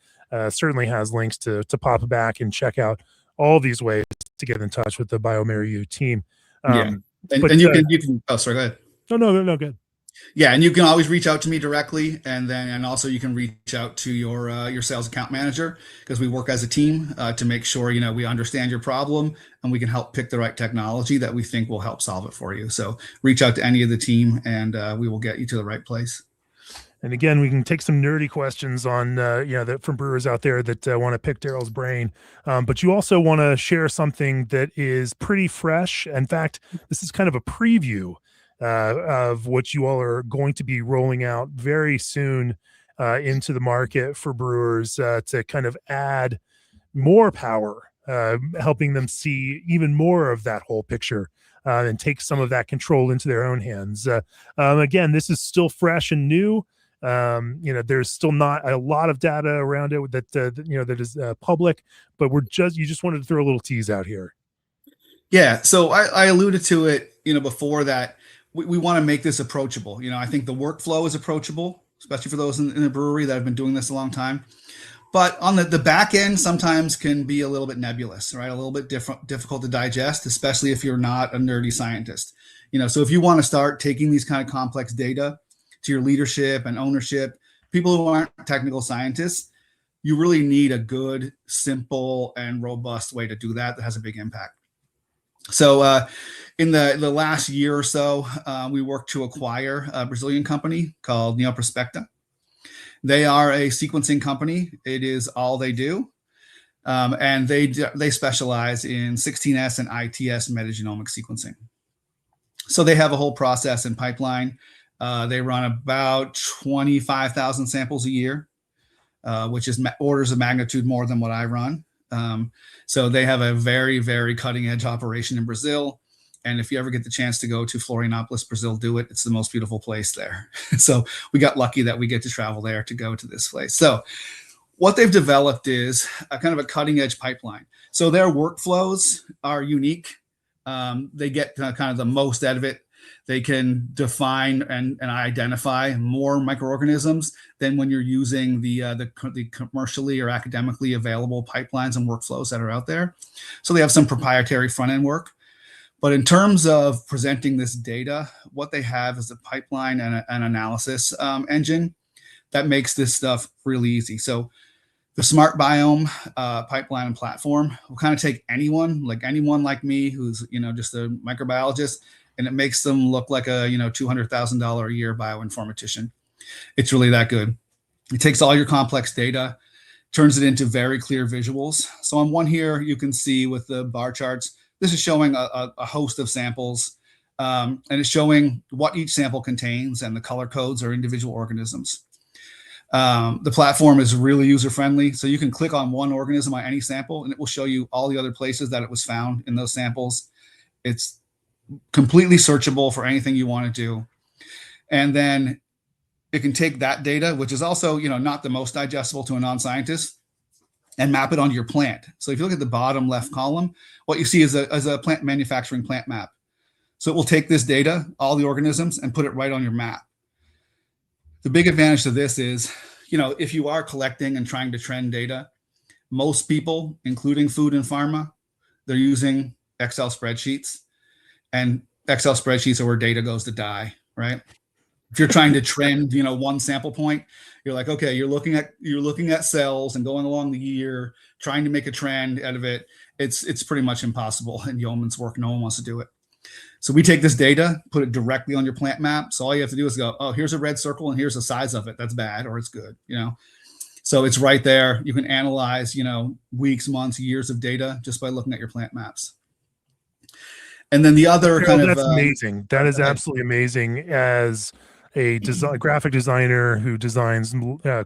certainly has links to pop back and check out all these ways to get in touch with the BioMeriU team. Yeah. Um, And, but and you can, oh, sorry, go ahead. no, good. Yeah, and you can always reach out to me directly, and also you can reach out to your sales account manager because we work as a team to make sure we understand your problem and we can help pick the right technology that we think will help solve it for you. So reach out to any of the team, and we will get you to the right place. And again, we can take some nerdy questions on, you know, that from brewers out there that want to pick Daryl's brain. But you also want to share something that is pretty fresh. In fact, this is kind of a preview of what you all are going to be rolling out very soon into the market for brewers to kind of add more power, helping them see even more of that whole picture. And take some of that control into their own hands. Again, this is still fresh and new. You know, there's still not a lot of data around it that you know, that is public, but you just wanted to throw a little tease out here. Yeah, so I alluded to it, before that we want to make this approachable. I think the workflow is approachable, especially for those in the brewery that have been doing this a long time. But on the back end, sometimes can be a little bit nebulous, right? A little bit difficult to digest, especially if you're not a nerdy scientist. So if you want to start taking these kind of complex data to your leadership and ownership, people who aren't technical scientists, you really need a good, simple, and robust way to do that that has a big impact. So in the last year or so, we worked to acquire a Brazilian company called Neoprospecta. They are a sequencing company. It is all they do. And they specialize in 16S and ITS metagenomics sequencing. So they have a whole process and pipeline. They run about 25,000 samples a year, which is orders of magnitude more than what I run. So they have a very, very cutting edge operation in Brazil. And if you ever get the chance to go to Florianopolis, Brazil, do it. It's the most beautiful place there. So we got lucky that we get to travel there to go to this place. So what they've developed is a kind of a cutting edge pipeline. So their workflows are unique. They get kind of the most out of it. They can define and identify more microorganisms than when you're using the commercially or academically available pipelines and workflows that are out there. So they have some proprietary front end work. But in terms of presenting this data, what they have is a pipeline and an analysis engine that makes this stuff really easy. So the Smart Biome pipeline and platform will kind of take anyone like me who's just a microbiologist, and it makes them look like a $200,000 a year bioinformatician. It's really that good. It takes all your complex data, turns it into very clear visuals. So on one here, you can see with the bar charts, this is showing a host of samples, and it's showing what each sample contains and the color codes or individual organisms. The platform is really user-friendly, so you can click on one organism on any sample, and it will show you all the other places that it was found in those samples. It's completely searchable for anything you want to do. And then it can take that data, which is also not the most digestible to a non-scientist, and map it onto your plant. So if you look at the bottom left column, what you see is a plant manufacturing plant map. So it will take this data, all the organisms, and put it right on your map. The big advantage to this is, if you are collecting and trying to trend data, most people, including food and pharma, they're using Excel spreadsheets, and Excel spreadsheets are where data goes to die, right? If you're trying to trend, one sample point, you're like, okay, you're looking at cells and going along the year, trying to make a trend out of it. It's pretty much impossible in yeoman's work. No one wants to do it. So we take this data, put it directly on your plant map. So all you have to do is go, oh, here's a red circle and here's the size of it. That's bad or it's good, So it's right there. You can analyze, weeks, months, years of data just by looking at your plant maps. And then the other That's amazing. That is absolutely amazing. As a graphic designer who designs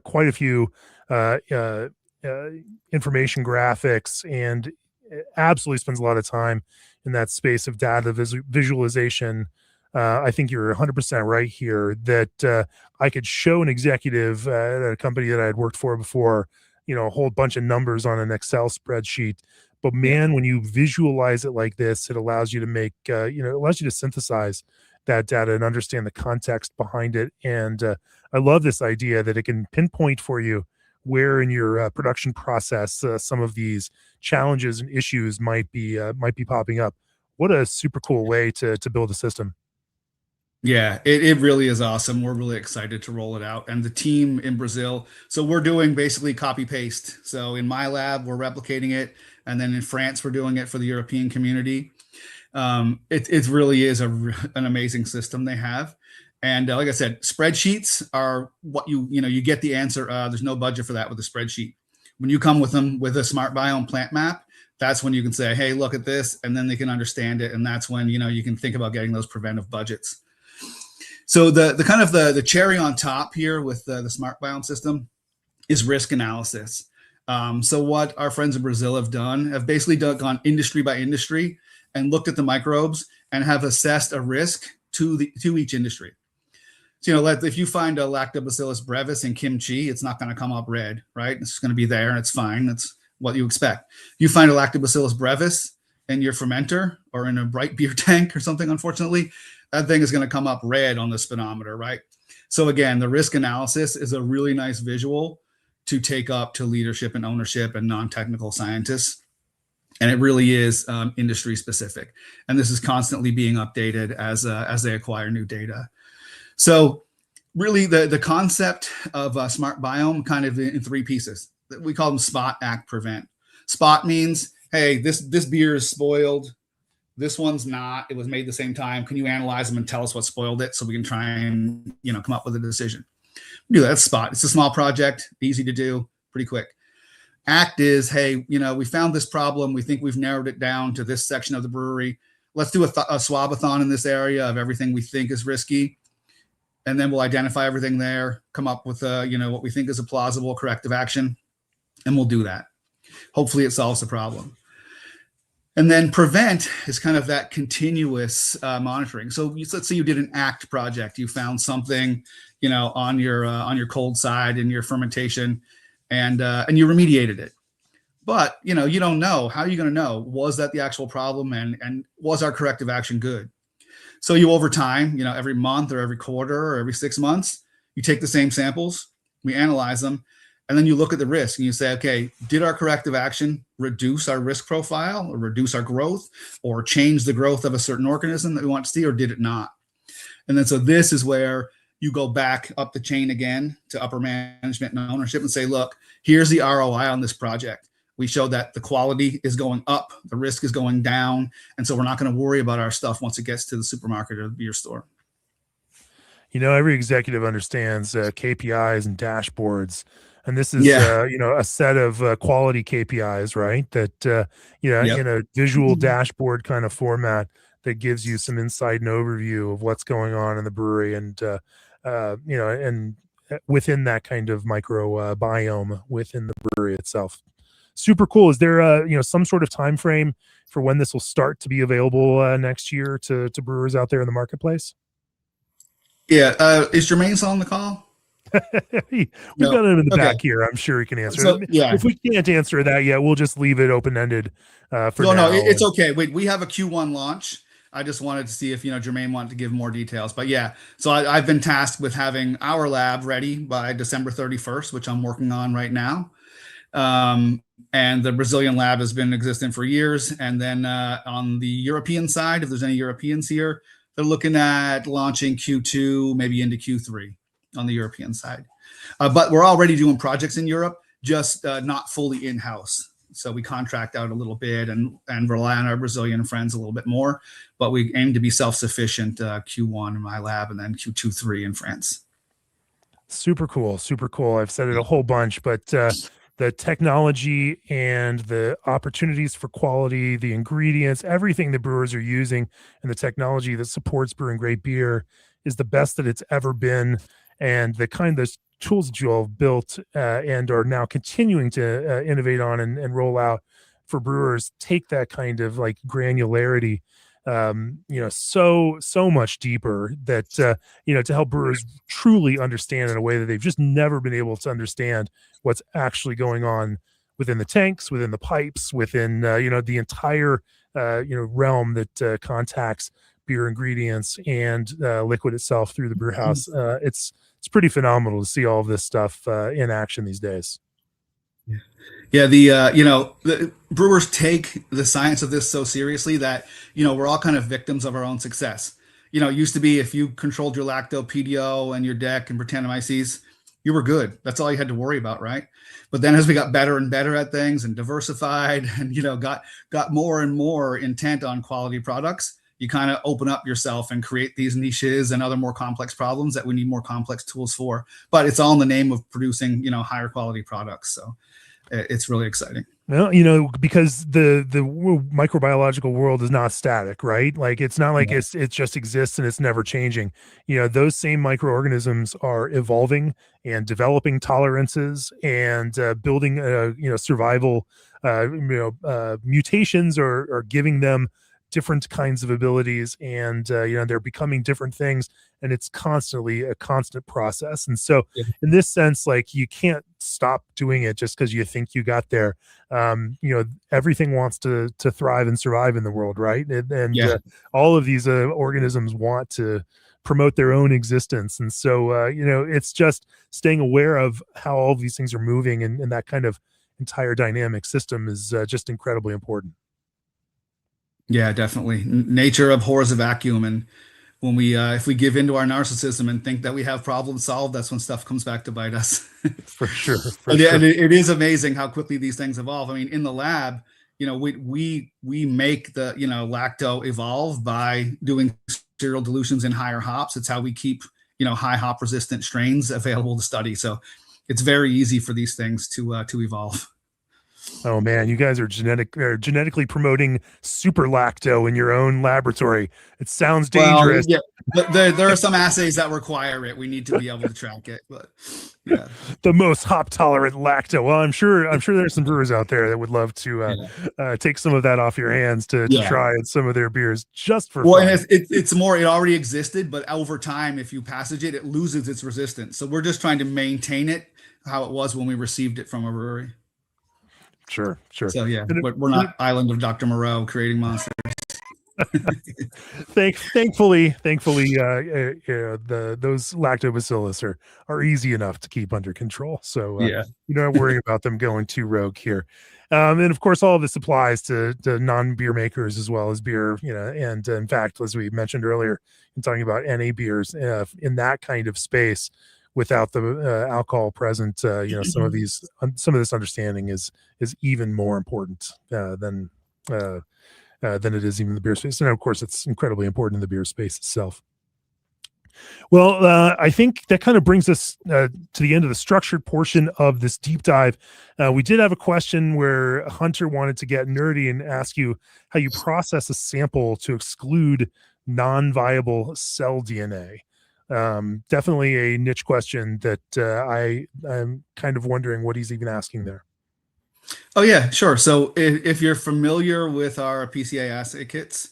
quite a few uh, uh, uh, information graphics, and absolutely spends a lot of time in that space of data visualization. I think you're 100% right here that I could show an executive at a company that I had worked for before, a whole bunch of numbers on an Excel spreadsheet. But Yeah. man, when you visualize it like this, it allows you to make, it allows you to synthesize that data and understand the context behind it. And I love this idea that it can pinpoint for you where in your production process some of these challenges and issues might be popping up. What a super cool way to build a system. Yeah, it really is awesome. We're really excited to roll it out. And the team in Brazil, so we're doing basically copy paste. So in my lab, we're replicating it. And then in France, we're doing it for the European community. It really is an amazing system they have. And like I said, spreadsheets are what you get the answer. There's no budget for that with a spreadsheet. When you come with them with a smart biome plant map, that's when you can say, hey, look at this, and then they can understand it. And that's when you can think about getting those preventive budgets. So the kind of the cherry on top here with the smart biome system is risk analysis. So what our friends in Brazil have basically gone industry by industry and looked at the microbes and have assessed a risk to each industry. So, if you find a Lactobacillus brevis in kimchi, it's not going to come up red, right? It's going to be there and it's fine. That's what you expect. If you find a Lactobacillus brevis in your fermenter or in a bright beer tank or something, unfortunately, that thing is going to come up red on the speedometer, right? So again, the risk analysis is a really nice visual to take up to leadership and ownership and non-technical scientists. And it really is industry specific. And this is constantly being updated as they acquire new data. So really the concept of smart biome kind of in three pieces. We call them spot, act, prevent. Spot means, hey, this beer is spoiled. This one's not. It was made the same time. Can you analyze them and tell us what spoiled it so we can try and come up with a decision? We do that. That's spot. It's a small project, easy to do, pretty quick. Act is, hey, we found this problem. We think we've narrowed it down to this section of the brewery. Let's do a swabathon in this area of everything we think is risky. And then we'll identify everything there, come up with what we think is a plausible corrective action, and we'll do that. Hopefully it solves the problem. And then prevent is kind of that continuous monitoring. So let's say you did an ACT project. You found something, on your cold side in your fermentation, and you remediated it. But you don't know. How are you going to know? Was that the actual problem, and was our corrective action good? So you over time, every month or every quarter or every 6 months, you take the same samples, we analyze them, and then you look at the risk and you say, okay, did our corrective action reduce our risk profile or reduce our growth or change the growth of a certain organism that we want to see, or did it not? And then so this is where you go back up the chain again to upper management and ownership and say, look, here's the ROI on this project. We showed that the quality is going up, the risk is going down, and so we're not going to worry about our stuff once it gets to the supermarket or the beer store. Every executive understands KPIs and dashboards, and this is Yeah. a set of quality KPIs, right? That Yep. in a visual dashboard kind of format that gives you some insight and overview of what's going on in the brewery, and and within that kind of microbiome within the brewery itself. Super cool. Is there some sort of time frame for when this will start to be available next year to brewers out there in the marketplace? Yeah. Is Jermaine still on the call? We've No. got him in the Okay. back here. I'm sure he can answer. So yeah. If we can't answer that yet, we'll just leave it open ended for now. No, it's okay. Wait, we have a Q1 launch. I just wanted to see if Jermaine wanted to give more details. But yeah, so I've been tasked with having our lab ready by December 31st, which I'm working on right now. And the Brazilian lab has been existing for years. And then on the European side, if there's any Europeans here, they're looking at launching Q2, maybe into Q3 on the European side. But we're already doing projects in Europe, just not fully in-house. So we contract out a little bit and rely on our Brazilian friends a little bit more. But we aim to be self-sufficient Q1 in my lab and then Q2, 3 in France. Super cool. Super cool. I've said it a whole bunch, but the technology and the opportunities for quality, the ingredients, everything the brewers are using, and the technology that supports brewing great beer is the best that it's ever been. And the kind of tools that you all have built and are now continuing to innovate on and roll out for brewers take that kind of like granularity, so much deeper that to help brewers truly understand in a way that they've just never been able to understand what's actually going on within the tanks, within the pipes, within the entire realm that contacts beer ingredients and liquid itself through the brew house. It's pretty phenomenal to see all of this stuff in action these days. Yeah, the brewers take the science of this so seriously that, we're all kind of victims of our own success. It used to be if you controlled your lacto, PDO, and your DEC and Brettanomyces, you were good. That's all you had to worry about, right? But then as we got better and better at things and diversified and, got more and more intent on quality products, you kind of open up yourself and create these niches and other more complex problems that we need more complex tools for. But it's all in the name of producing, higher quality products. So it's really exciting. Well, because the microbiological world is not static, right? Like it's not like it just exists and it's never changing. Those same microorganisms are evolving and developing tolerances and building survival mutations or giving them different kinds of abilities, and they're becoming different things, and it's constantly a constant process. And so in this sense, like, you can't stop doing it just because you think you got there. Everything wants to thrive and survive in the world, right? And all of these organisms want to promote their own existence. And so it's just staying aware of how all of these things are moving, and that kind of entire dynamic system is just incredibly important. Yeah, definitely. Nature abhors a vacuum, and when we if we give into our narcissism and think that we have problems solved, that's when stuff comes back to bite us. For sure. And it is amazing how quickly these things evolve. I mean, in the lab, we make the lacto evolve by doing serial dilutions in higher hops. It's how we keep high hop resistant strains available to study. So it's very easy for these things to evolve. Oh man, you guys are genetically promoting super lacto in your own laboratory. It sounds dangerous. Well, yeah, there are some assays that require it. We need to be able to track it, but yeah. The most hop tolerant lacto. Well, I'm sure there's some brewers out there that would love to take some of that off your hands to try in some of their beers just for fun. And it's more, it already existed, but over time, if you passage it, it loses its resistance. So we're just trying to maintain it how it was when we received it from a brewery. Sure. So yeah, we're not Island of Dr. Moreau creating monsters. Thankfully, those lactobacillus are easy enough to keep under control. So you're not worrying about them going too rogue here. And of course, all of this applies to non-beer makers as well as beer. And in fact, as we mentioned earlier, in talking about NA beers, in that kind of space, without the alcohol present, some of this understanding is even more important than it is even in the beer space. And of course, it's incredibly important in the beer space itself. Well, I think that kind of brings us to the end of the structured portion of this deep dive. We did have a question where Hunter wanted to get nerdy and ask you how you process a sample to exclude non-viable cell DNA. Definitely a niche question that I'm kind of wondering what he's even asking there. Oh yeah, sure. So if you're familiar with our PCA assay kits,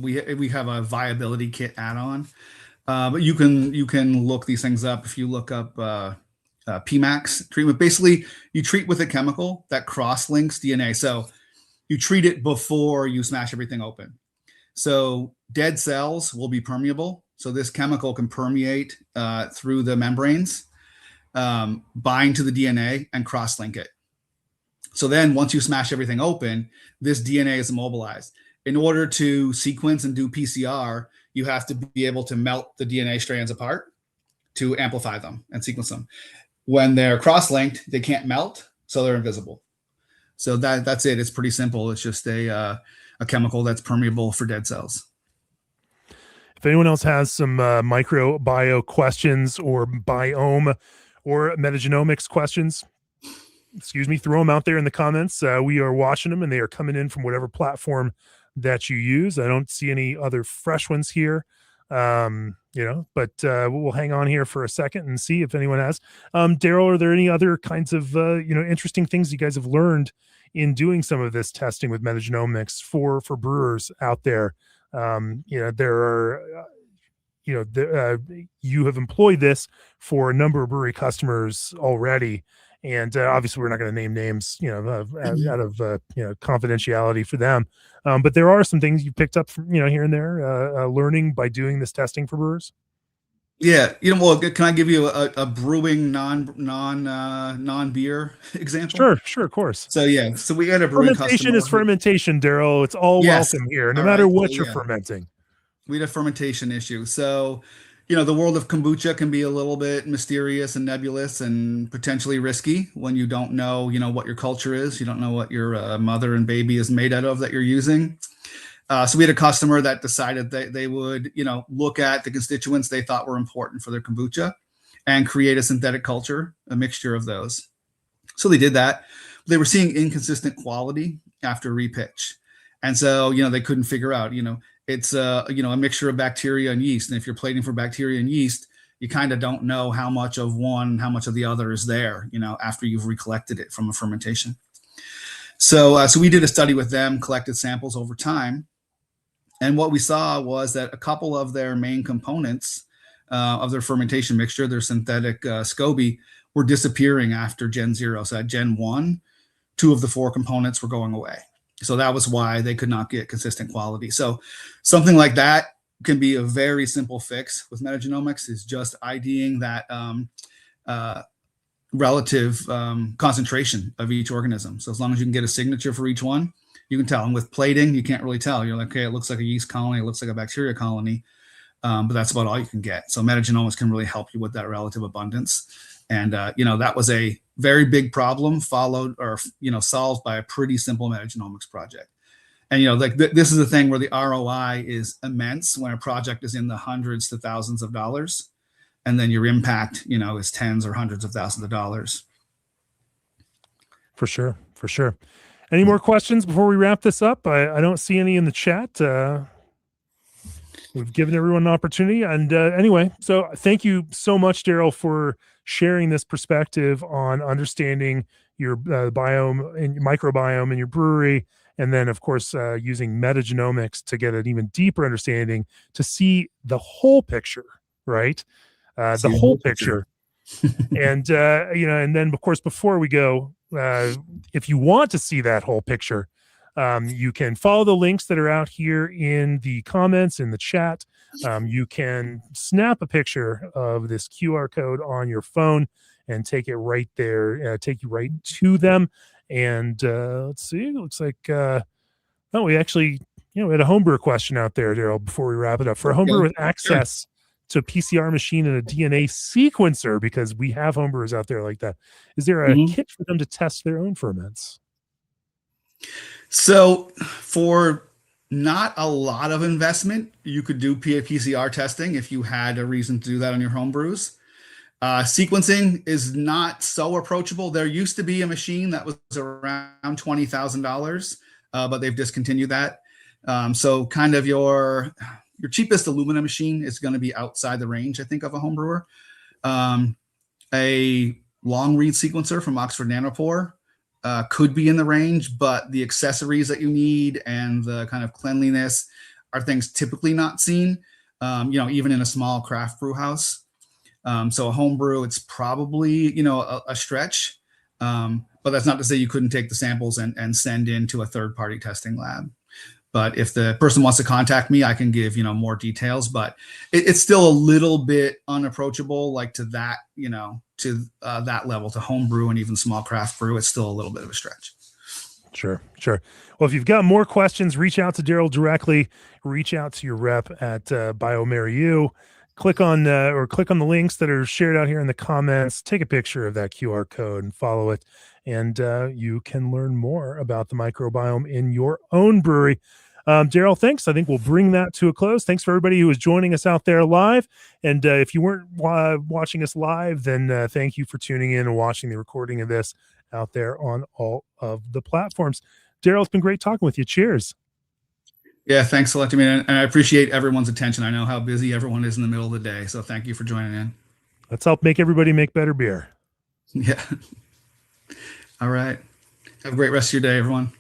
we have a viability kit add-on, but you can look these things up. If you look up PMAX treatment, basically you treat with a chemical that cross-links DNA. So you treat it before you smash everything open. So dead cells will be permeable. So this chemical can permeate through the membranes, bind to the DNA, and cross-link it. So then once you smash everything open, this DNA is immobilized. In order to sequence and do PCR, you have to be able to melt the DNA strands apart to amplify them and sequence them. When they're cross-linked, they can't melt, so they're invisible. So that's it. It's pretty simple. It's just a chemical that's permeable for dead cells. If anyone else has some microbio questions or biome or metagenomics questions, throw them out there in the comments. We are watching them, and they are coming in from whatever platform that you use. I don't see any other fresh ones here. But we'll hang on here for a second and see if anyone has. Daryl, are there any other kinds of interesting things you guys have learned in doing some of this testing with metagenomics for brewers out there? There are you have employed this for a number of brewery customers already, and obviously we're not going to name names, out of confidentiality for them. But there are some things you picked up from here and there, learning by doing this testing for brewers. Yeah, well, can I give you a brewing non beer example? Sure, of course. So yeah, so we had a brewing Fermentation customer is fermentation, Daryl. It's all yes. welcome here, no All matter right. So what you're yeah, fermenting. we had a fermentation issue. So, the world of kombucha can be a little bit mysterious and nebulous and potentially risky when you don't know, what your culture is. You don't know what your mother and baby is made out of that you're using. So we had a customer that decided that they would, look at the constituents they thought were important for their kombucha and create a synthetic culture, a mixture of those. So they did that. They were seeing inconsistent quality after repitch. And so, they couldn't figure out, it's a mixture of bacteria and yeast. And if you're plating for bacteria and yeast, you kind of don't know how much of one, how much of the other is there, after you've recollected it from a fermentation. So we did a study with them, collected samples over time. And what we saw was that a couple of their main components of their fermentation mixture, their synthetic SCOBY, were disappearing after Gen 0. So at Gen 1, 2 of the 4 components were going away. So that was why they could not get consistent quality. So something like that can be a very simple fix with metagenomics, is just IDing that relative concentration of each organism. So as long as you can get a signature for each one, you can tell. And with plating, you can't really tell. You're like, okay, it looks like a yeast colony, it looks like a bacteria colony, but that's about all you can get. So metagenomics can really help you with that relative abundance. And that was a very big problem solved by a pretty simple metagenomics project. And this is the thing where the ROI is immense when a project is in the hundreds to thousands of dollars, and then your impact is tens or hundreds of thousands of dollars. For sure. Any more questions before we wrap this up? I don't see any in the chat. We've given everyone an opportunity. And anyway, so thank you so much, Daryl, for sharing this perspective on understanding your biome and microbiome in your brewery. And then, of course, using metagenomics to get an even deeper understanding, to see the whole picture, right? The whole picture. And, and then, of course, before we go, if you want to see that whole picture, you can follow the links that are out here in the comments, in the chat. You can snap a picture of this QR code on your phone and take it right there, take you right to them. And let's see, it looks like, we actually, we had a homebrewer question out there, Daryl, before we wrap it up. For a homebrewer with access to a PCR machine and a DNA sequencer, because we have homebrewers out there like that, is there a kit for them to test their own ferments? So for not a lot of investment, you could do PCR testing if you had a reason to do that on your home brews. Sequencing is not so approachable. There used to be a machine that was around $20,000, but they've discontinued that. So kind of your cheapest aluminum machine is going to be outside the range, I think, of a home brewer. A long read sequencer from Oxford Nanopore could be in the range, but the accessories that you need and the kind of cleanliness are things typically not seen, even in a small craft brew house. So a home brew, it's probably, a stretch, but that's not to say you couldn't take the samples and send into a third-party testing lab. But if the person wants to contact me, I can give, more details, but it's still a little bit unapproachable, like to that, that level, to home brew and even small craft brew. It's still a little bit of a stretch. Sure. Well, if you've got more questions, reach out to Daryl directly, reach out to your rep at bioMerieux. Click on the links that are shared out here in the comments, take a picture of that QR code and follow it. And you can learn more about the microbiome in your own brewery. Daryl, thanks. I think we'll bring that to a close. Thanks for everybody who is joining us out there live. And if you weren't watching us live, then thank you for tuning in and watching the recording of this out there on all of the platforms. Daryl, it's been great talking with you. Cheers. Yeah, thanks for letting me in. And I appreciate everyone's attention. I know how busy everyone is in the middle of the day. So thank you for joining in. Let's help make everybody make better beer. Yeah. All right. Have a great rest of your day, everyone.